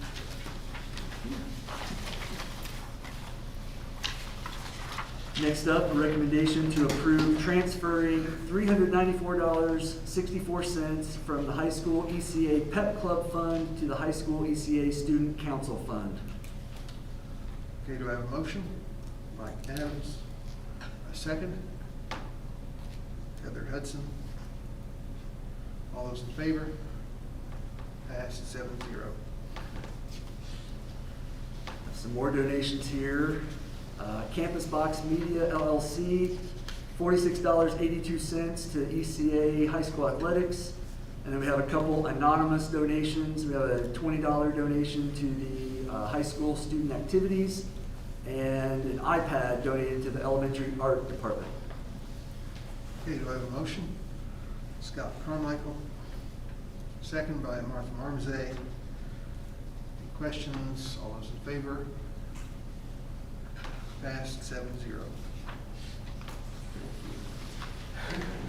Next up, a recommendation to approve transferring $394.64 from the high school ECA Pep Club Fund to the high school ECA Student Council Fund. Okay, do I have a motion? Mike Adams. A second? Heather Hudson. All those in favor? Passed 7-0. Some more donations here. Campus Box Media LLC, $46.82 to ECA High School Athletics. And then we have a couple anonymous donations. We have a $20 donation to the high school student activities and an iPad donated to the elementary art department. Okay, do I have a motion? Scott Carmichael, second by Martha Marmazet. Any questions? All those in favor? Passed 7-0.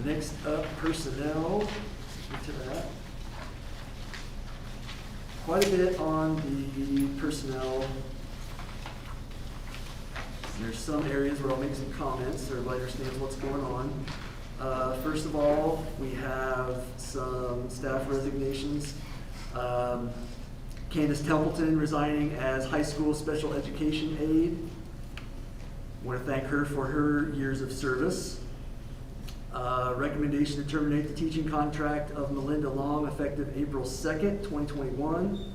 Next up, personnel. Get to that. Quite a bit on the personnel. There's some areas where I'll make some comments so everybody understands what's going on. First of all, we have some staff resignations. Candace Templeton resigning as high school special education aide. I want to thank her for her years of service. Recommendation to terminate the teaching contract of Melinda Long effective April 2nd, 2021.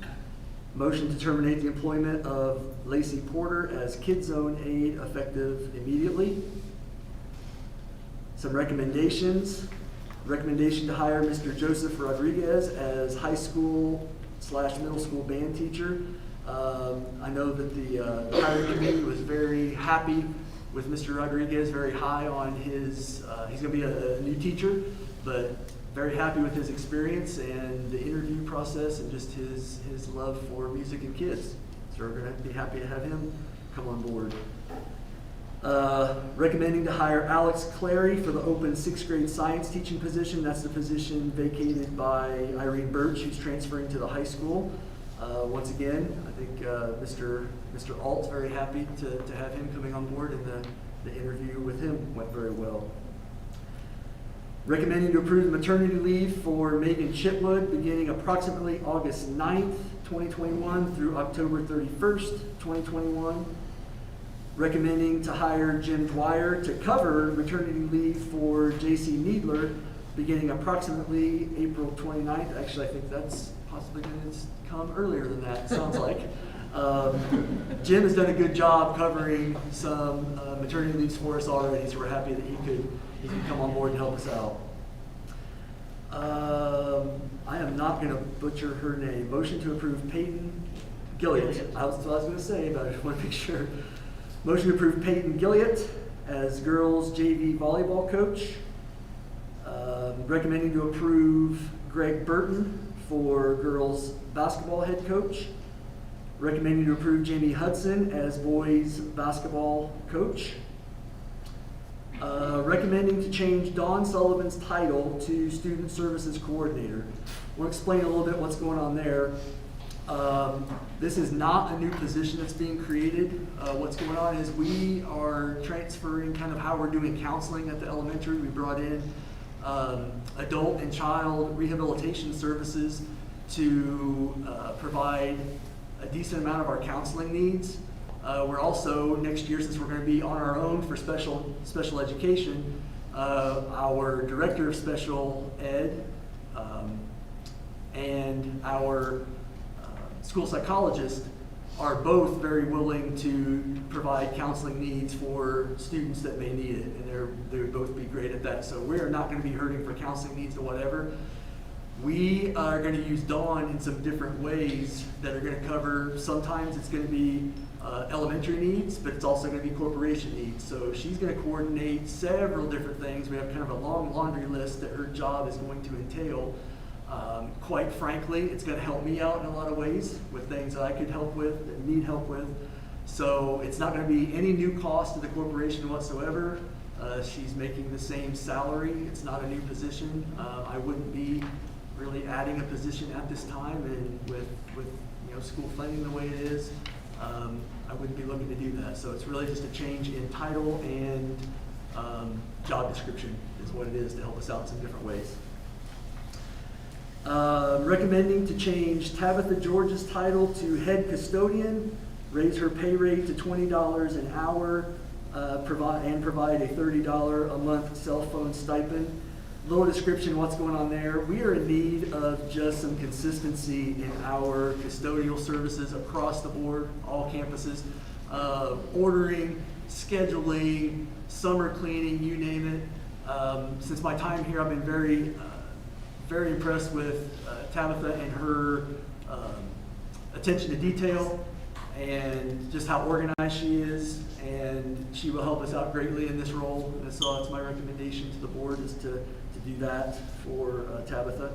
Motion to terminate the employment of Lacey Porter as Kid Zone aide effective immediately. Some recommendations. Recommendation to hire Mr. Joseph Rodriguez as high school/middle school band teacher. I know that the hiring committee was very happy with Mr. Rodriguez, very high on his, he's going to be a new teacher, but very happy with his experience and the interview process and just his love for music and kids. So we're going to be happy to have him come on board. Recommending to hire Alex Clary for the open 6th grade science teaching position. That's the position vacated by Irene Birch, who's transferring to the high school. Once again, I think Mr. Alt's very happy to have him coming on board, and the interview with him went very well. Recommending to approve the maternity leave for Megan Chitwood beginning approximately August 9th, 2021 through October 31st, 2021. Recommending to hire Jim Dwyer to cover maternity leave for J.C. Needler beginning approximately April 29th. Actually, I think that's possibly going to come earlier than that, sounds like. Jim has done a good job covering some maternity leaves for us already, so we're happy that he could come on board and help us out. I am not going to butcher her name. Motion to approve Peyton Gilliott. I was going to say, but I just want to make sure. Motion to approve Peyton Gilliott as girls JV volleyball coach. Recommending to approve Greg Burton for girls basketball head coach. Recommending to approve Jamie Hudson as boys basketball coach. Recommending to change Dawn Sullivan's title to Student Services Coordinator. We'll explain a little bit what's going on there. This is not a new position that's being created. What's going on is we are transferring kind of how we're doing counseling at the elementary. We brought in adult and child rehabilitation services to provide a decent amount of our counseling needs. We're also, next year, since we're going to be on our own for special education, our director of special ed and our school psychologist are both very willing to provide counseling needs for students that may need it, and they would both be great at that. So we are not going to be hurting for counseling needs or whatever. We are going to use Dawn in some different ways that are going to cover, sometimes it's going to be elementary needs, but it's also going to be corporation needs. So she's going to coordinate several different things. We have kind of a long laundry list that her job is going to entail. Quite frankly, it's going to help me out in a lot of ways with things that I could help with and need help with. So it's not going to be any new cost to the corporation whatsoever. She's making the same salary. It's not a new position. I wouldn't be really adding a position at this time, and with school funding the way it is, I wouldn't be looking to do that. So it's really just a change in title and job description is what it is to help us out in some different ways. Recommending to change Tabitha George's title to head custodian, raise her pay rate to $20 an hour, provide a $30 a month cell phone stipend. Little description what's going on there. We are in need of just some consistency in our custodial services across the board, all campuses. Ordering, scheduling, summer cleaning, you name it. Since my time here, I've been very impressed with Tabitha and her attention to detail and just how organized she is, and she will help us out greatly in this role. And so that's my recommendation to the board, is to do that for Tabitha.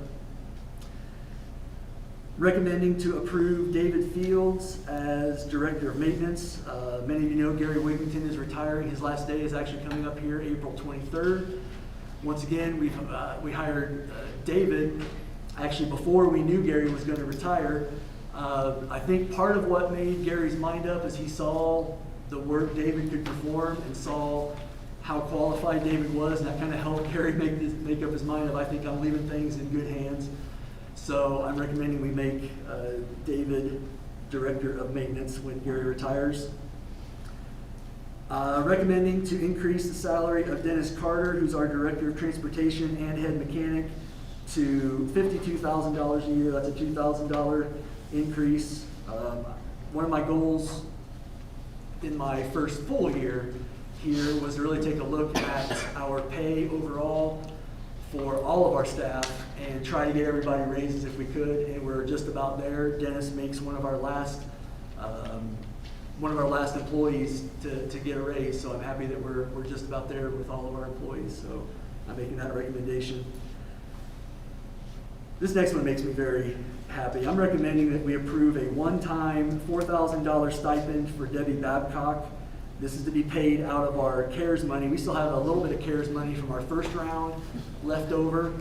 Recommending to approve David Fields as Director of Maintenance. Many of you know Gary Wigington is retiring. His last day is actually coming up here April 23rd. Once again, we hired David actually before we knew Gary was going to retire. I think part of what made Gary's mind up is he saw the work David could perform and saw how qualified David was, and that kind of helped Gary make up his mind of, I think I'm leaving things in good hands. So I'm recommending we make David Director of Maintenance when Gary retires. Recommending to increase the salary of Dennis Carter, who's our Director of Transportation and Head Mechanic, to $52,000 a year. That's a $2,000 increase. One of my goals in my first full year here was to really take a look at our pay overall for all of our staff and try to get everybody raises if we could, and we're just about there. Dennis makes one of our last employees to get a raise, so I'm happy that we're just about there with all of our employees, so I'm making that recommendation. This next one makes me very happy. I'm recommending that we approve a one-time $4,000 stipend for Debbie Babcock. This is to be paid out of our CARES money. We still have a little bit of CARES money from our first round left over.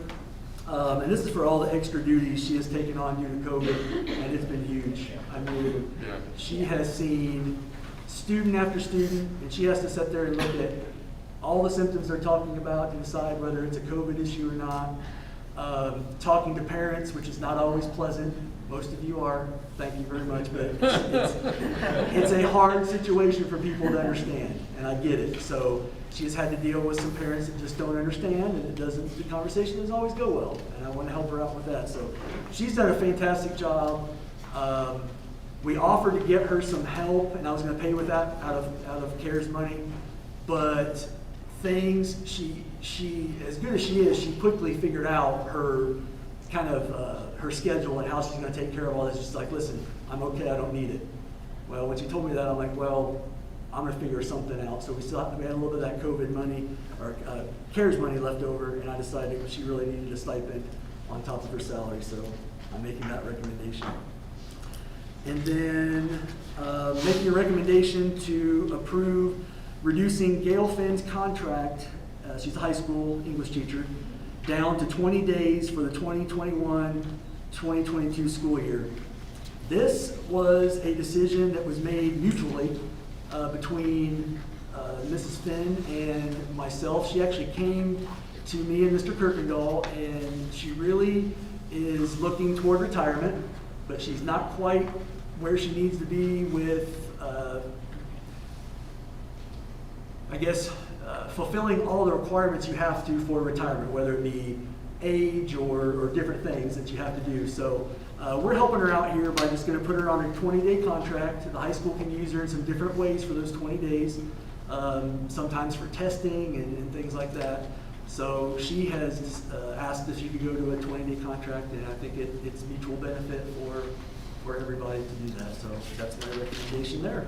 And this is for all the extra duties she has taken on due to COVID, and it's been huge. I mean, she has seen student after student, and she has to sit there and look at all the symptoms they're talking about to decide whether it's a COVID issue or not. Talking to parents, which is not always pleasant. Most of you are, thank you very much, but it's a hard situation for people to understand, and I get it. So she has had to deal with some parents that just don't understand, and the conversation doesn't always go well, and I want to help her out with that. So she's done a fantastic job. We offered to get her some help, and I was going to pay with that out of CARES money, but things, she as good as she is, she quickly figured out her kind of her schedule and how she's going to take care of all this. She's like, listen, I'm okay, I don't need it. Well, when she told me that, I'm like, well, I'm gonna figure something out. So we had a little bit of that COVID money, or CARES money left over, and I decided she really needed a stipend on top of her salary, so I'm making that recommendation. And then making a recommendation to approve reducing Gail Finn's contract, she's a high school English teacher, down to 20 days for the 2021-2022 school year. This was a decision that was made mutually between Mrs. Finn and myself. She actually came to me and Mr. Kirkendall, and she really is looking toward retirement, but she's not quite where she needs to be with, fulfilling all the requirements you have to for retirement, whether it be age or different things that you have to do. So we're helping her out here by just going to put her on a 20-day contract. The high school can use her in some different ways for those 20 days, sometimes for testing and things like that. So she has asked if she could go to a 20-day contract, and I think it's mutual benefit for everybody to do that. So that's my recommendation there.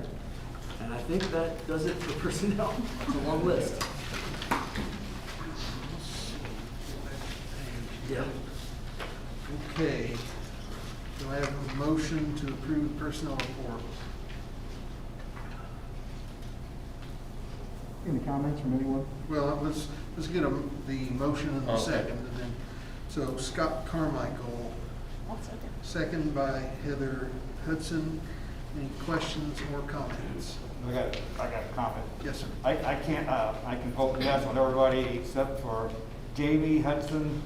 And I think that does it for personnel. It's a long list. Yeah. Okay. Do I have a motion to approve the personnel report? Any comments from anyone? Well, let's get the motion and the Okay. second, and then, so Scott Carmichael, second by Heather Hudson. Any questions or comments? I got a comment. Yes, sir. I can vote yes on everybody except for Jamie Hudson,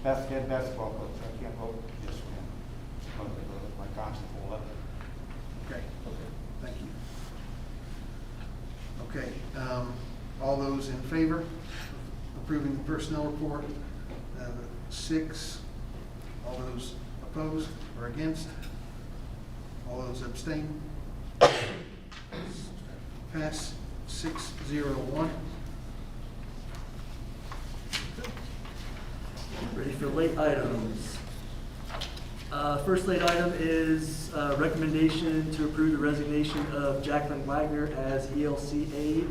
head basketball coach. I can't vote yes for him. My conscience will let me. Okay, thank you. Okay, all those in favor of approving the personnel report? 6. All those opposed or against? All those abstain? Pass 6-0-1. Ready for late items. First late item is recommendation to approve the resignation of Jacqueline Wagner as ELC aide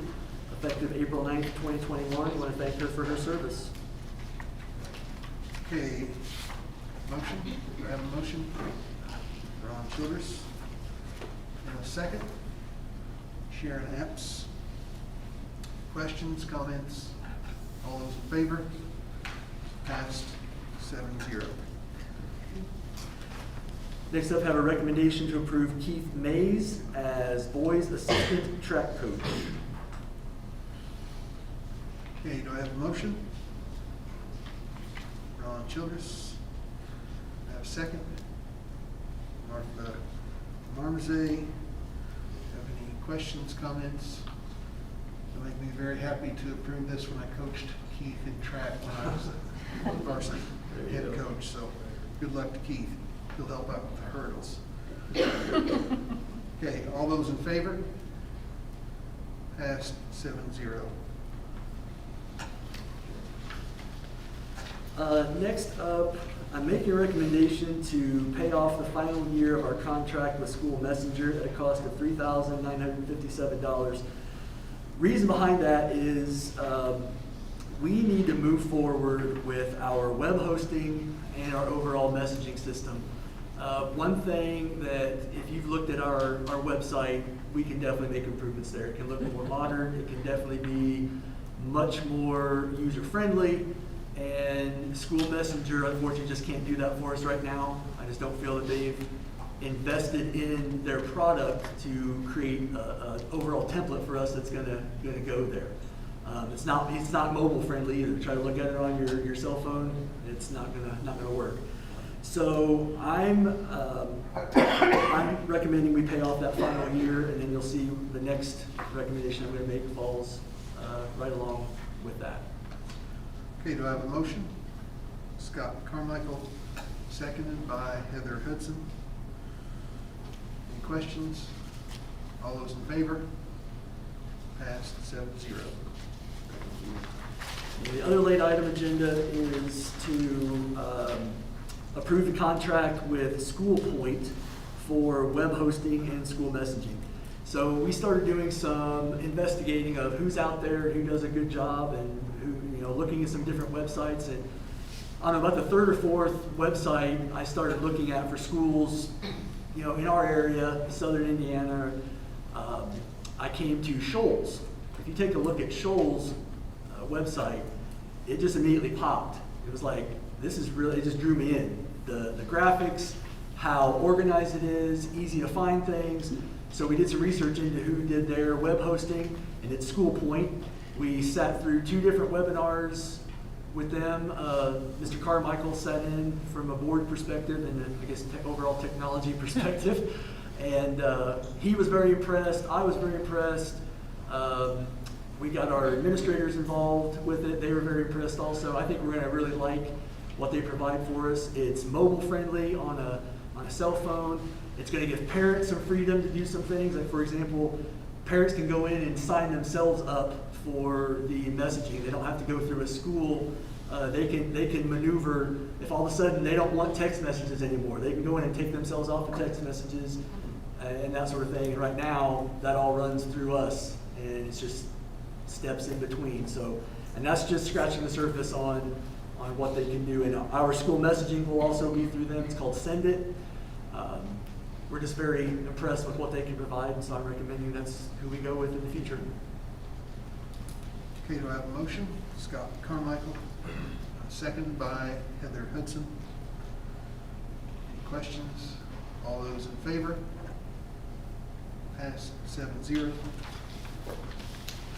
effective April 9th, 2021. I want to thank her for her service. Okay, motion? Do I have a motion? Ron Childress. And a second? Sharon Epps. Questions, comments? All those in favor? Passed 7-0. Next up, have a recommendation to approve Keith Mays as boys assistant track coach. Okay, do I have a motion? Ron Childress. I have a second. Martha Marmazet. Have any questions, comments? It'll make me very happy to approve this when I coached Keith in track when I was the varsity head coach. So good luck to Keith. He'll help out with the hurdles. Okay, all those in favor? Passed 7-0. Next up, I'm making a recommendation to pay off the final year of our contract with School Messenger at a cost of $3,957. Reason behind that is we need to move forward with our web hosting and our overall messaging system. One thing that if you've looked at our website, we can definitely make improvements there. It can look more modern. It can definitely be much more user-friendly. And School Messenger, unfortunately, just can't do that for us right now. I just don't feel that they've invested in their product to create an overall template for us that's gonna go there. It's not mobile friendly either. Try to look at it on your cell phone, it's not gonna work. So I'm recommending we pay off that final year, and then you'll see the next recommendation I'm gonna make falls right along with that. Okay, do I have a motion? Scott Carmichael, seconded by Heather Hudson. Any questions? All those in favor? Passed 7-0. The other late item agenda is to approve the contract with School Point for web hosting and school messaging. So we started doing some investigating of who's out there, who does a good job, and who, looking at some different websites. And on about the third or fourth website I started looking at for schools, in our area, Southern Indiana, I came to Shoals. If you take a look at Shoals' website, it just immediately popped. It was like, this is really, it just drew me in. The graphics, how organized it is, easy to find things. So we did some research into who did their web hosting, and it's School Point. We sat through 2 different webinars with them. Mr. Carmichael sat in from a board perspective and I guess overall technology perspective. And he was very impressed. I was very impressed. We got our administrators involved with it. They were very impressed also. I think we're going to really like what they provide for us. It's mobile friendly on a cell phone. It's going to give parents some freedom to do some things. Like, for example, parents can go in and sign themselves up for the messaging. They don't have to go through a school. They can maneuver. If all of a sudden they don't want text messages anymore, they can go in and take themselves off of text messages and that sort of thing. And right now, that all runs through us, and it's just steps in between. So, and that's just scratching the surface on what they can do. And our school messaging will also be through them. It's called Send It. We're just very impressed with what they can provide, and so I'm recommending that's who we go with in the future. Okay, do I have a motion? Scott Carmichael, second by Heather Hudson. Any questions? All those in favor? Pass 7-0.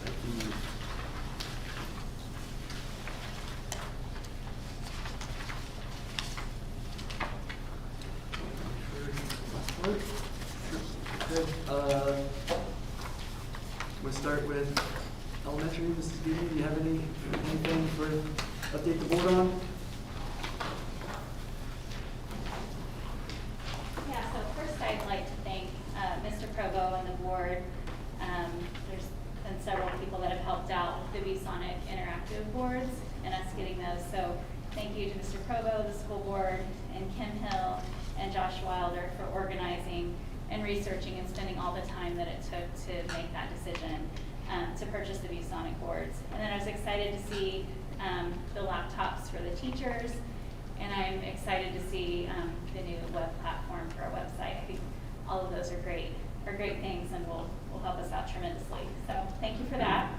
Thank you. Good. We'll start with elementary. Mrs. Giddy, do you have anything for update the board on? Yeah, so first I'd like to thank Mr. Provo and the board. There's been several people that have helped out with the VSonic interactive boards and us getting those. So thank you to Mr. Provo, the school board, and Kim Hill and Josh Wilder for organizing and researching and spending all the time that it took to make that decision to purchase the VSonic boards. And then I was excited to see the laptops for the teachers, and I'm excited to see the new web platform for our website. I think all of those are great things and will help us out tremendously. So thank you for that.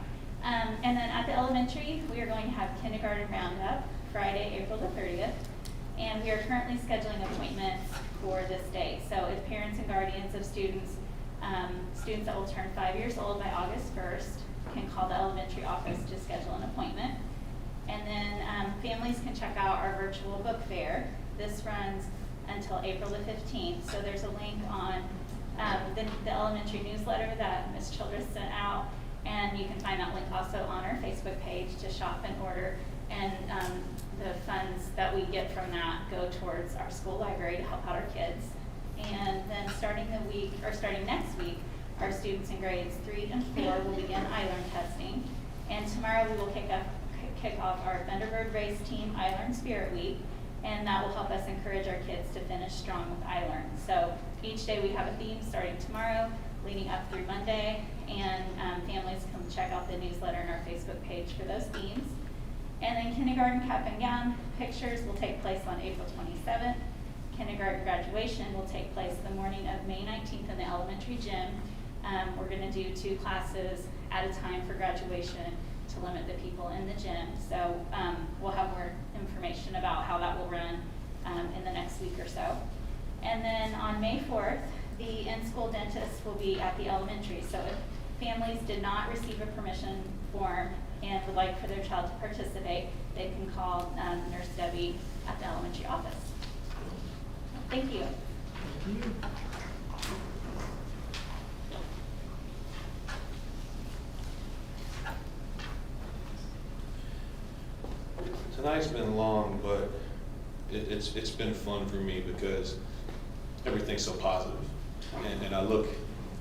And then at the elementary, we are going to have kindergarten roundup Friday, April the 30th. And we are currently scheduling appointments for this day. So if parents and guardians of students that will turn 5 years old by August 1st can call the elementary office to schedule an appointment. And then families can check out our virtual book fair. This runs until April the 15th. So there's a link on the elementary newsletter that Ms. Childress sent out. And you can find that link also on our Facebook page to shop and order. And the funds that we get from that go towards our school library to help out our kids. And then starting next week, our students in grades 3 and 4 will begin iLearn testing. And tomorrow we will kick off our Thunderbird Race Team iLearn Spirit Week, and that will help us encourage our kids to finish strong with iLearn. So each day we have a theme starting tomorrow, leading up through Monday, and families can check out the newsletter and our Facebook page for those themes. And then kindergarten cap and gown pictures will take place on April 27th. Kindergarten graduation will take place the morning of May 19th in the elementary gym. We're going to do 2 classes at a time for graduation to limit the people in the gym. So we'll have more information about how that will run in the next week or so. And then on May 4th, the in-school dentist will be at the elementary. So if families did not receive a permission form and would like for their child to participate, they can call Nurse Debbie at the elementary office. Thank you. Thank you. Tonight's been long, but it's been fun for me because everything's so positive. And I look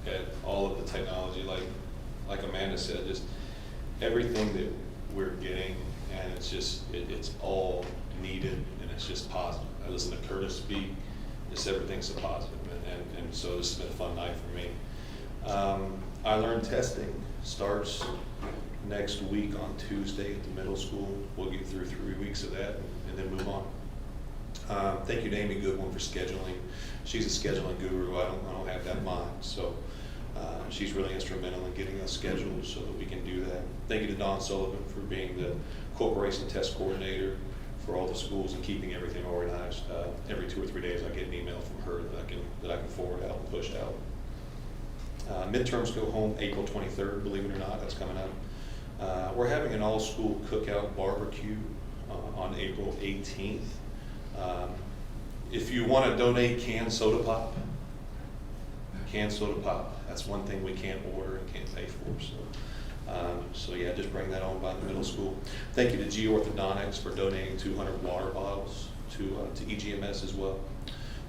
at all of the technology, like Amanda said, just everything that we're getting, and it's all needed, and it's just positive. I listen to Curtis speak, just everything's so positive, and so this has been a fun night for me. I Learn testing starts next week on Tuesday at the middle school. We'll get through 3 weeks of that and then move on. Thank you to Amy Goodwin for scheduling. She's a scheduling guru. I don't have that mind. So she's really instrumental in getting us scheduled so that we can do that. Thank you to Dawn Sullivan for being the corporation test coordinator for all the schools and keeping everything organized. Every 2 or 3 days I get an email from her that I can forward out and push out. Midterms go home April 23rd, believe it or not, that's coming up. We're having an all-school cookout barbecue on April 18th. If you want to donate canned soda pop, that's one thing we can't order and can't pay for. So yeah, just bring that on by the middle school. Thank you to G Orthodontics for donating 200 water bottles to EGMS as well.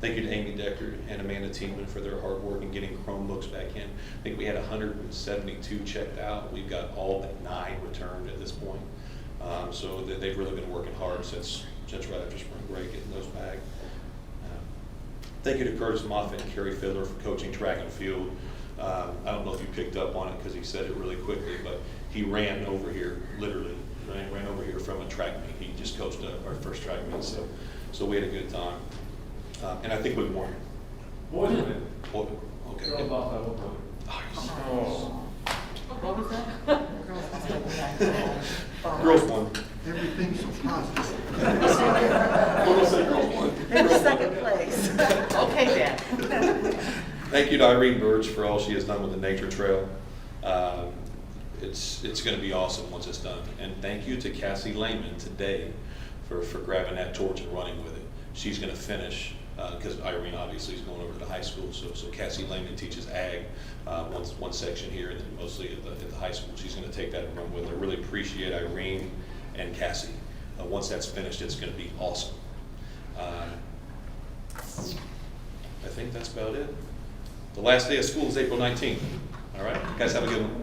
Thank you to Amy Decker and Amanda Teeman for their hard work in getting Chromebooks back in. I think we had 172 checked out. We've got all but 9 returned at this point. So they've really been working hard since right after spring break, getting those back. Thank you to Curtis Moffitt and Kerry Fiddler for coaching track and field. I don't know if you picked up on it because he said it really quickly, but he ran over here, literally, ran over here from a track meet. He just coached our first track meet, so we had a good time. And I think we won. Boys win. Okay. Girls lost, I will go. What was that? Girls won. Everything's so positive. We're gonna say girls won. In second place. Okay, Dad. Thank you to Irene Birch for all she has done with the nature trail. It's going to be awesome once it's done. And thank you to Cassie Lehman today for grabbing that torch and running with it. She's going to finish because Irene obviously is going over to the high school. So Cassie Lehman teaches ag one section here and then mostly at the high school. She's going to take that and run with it. I really appreciate Irene and Cassie. Once that's finished, it's going to be awesome. I think that's about it. The last day of school is April 19th. All right, you guys have a good one.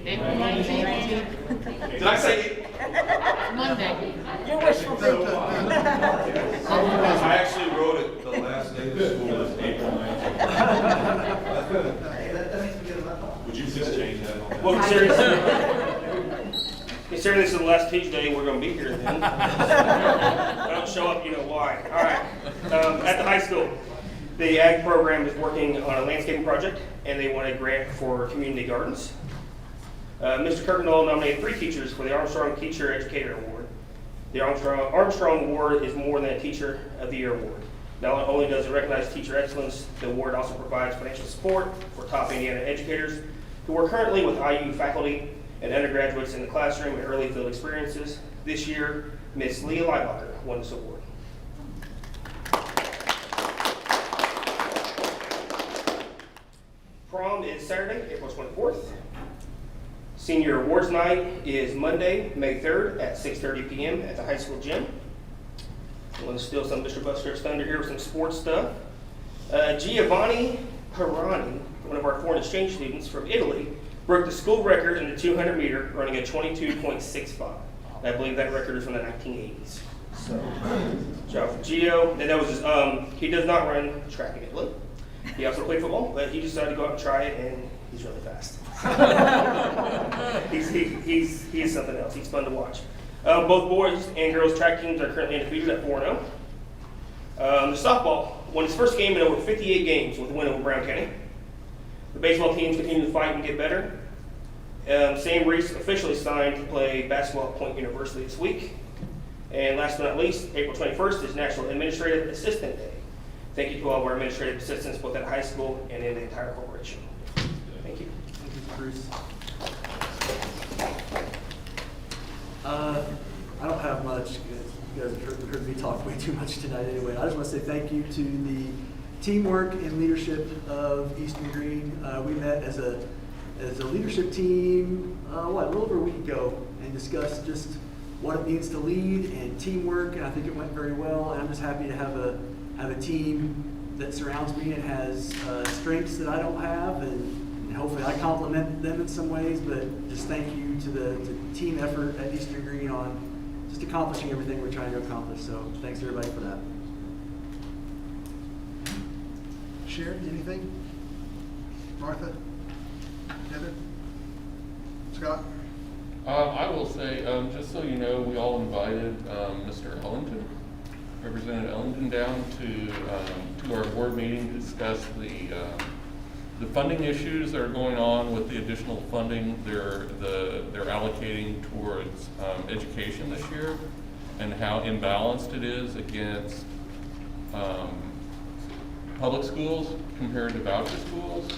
April 19th. Did I say it? Monday. You're wishful thinking. I actually wrote it, the last day of school is April 19th. Would you please change that on that? Well, considering this is the last Tuesday we're going to be here then. If I don't show up, you know why. All right. At the high school, the ag program is working on a landscaping project, and they want a grant for community gardens. Mr. Kirkendall nominated 3 teachers for the Armstrong Teacher Educator Award. The Armstrong Award is more than a Teacher of the Year award. Not only does it recognize teacher excellence, the award also provides financial support for top Indiana educators who are currently with IU faculty and undergraduates in the classroom and early field experiences. This year, Ms. Leah Leibacher won this award. Prom is Saturday, April 24th. Senior Awards Night is Monday, May 3rd at 6:30 p.m. at the high school gym. I'm going to steal some of Mr. Buster's thunder here with some sports stuff. Giovanni Pirani, one of our foreign exchange students from Italy, broke the school record in the 200 meter, running a 22.65. I believe that record is from the 1980s. So, job for Gio. And that was his, he does not run track in Italy. He also played football, but he decided to go out and try it, and he's really fast. He's something else. He's fun to watch. Both boys and girls track teams are currently undefeated at 4-0. The softball won its first game in over 58 games with a win over Brown County. The baseball teams continue to fight and get better. Sam Reese officially signed to play basketball at Point University this week. And last but not least, April 21st is National Administrative Assistant Day. Thank you to all of our administrative assistants, both at high school and in the entire corporation. Thank you. Thank you, Bruce. I don't have much. You guys have heard me talk way too much tonight anyway. I just want to say thank you to the teamwork and leadership of Eastern Green. We met as a leadership team, a little over a week ago, and discussed just what it means to lead and teamwork, and I think it went very well. And I'm just happy to have a team that surrounds me and has strengths that I don't have, and hopefully I complement them in some ways. But just thank you to the team effort at Eastern Green on just accomplishing everything we're trying to accomplish. So thanks everybody for that. Sharon, anything? Martha? Heather? Scott? I will say, just so you know, we all invited Mr. Ellington, Representative Ellington, down to our board meeting to discuss the funding issues that are going on with the additional funding they're allocating towards education this year, and how imbalanced it is against public schools compared to voucher schools.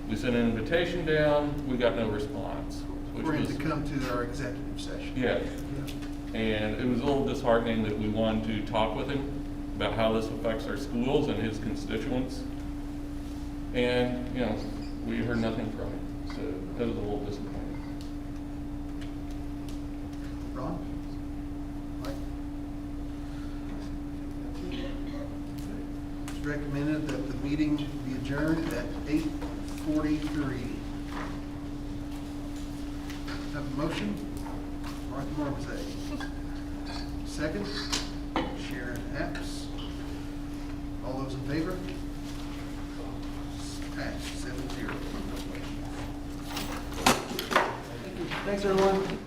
We sent an invitation down, we got no response. Which We're going was, to come to our executive session. yeah, and it was a little disheartening that we wanted to talk with him about how this affects our schools and his constituents. And, you know, we heard nothing from him, so that was a little disappointing. Ron? Mike? It's recommended that the meeting be adjourned at 8:43. Have a motion? Martha Marmozet. Second? Sharon Epps. All those in favor? Passed 7-0. Thanks, everyone.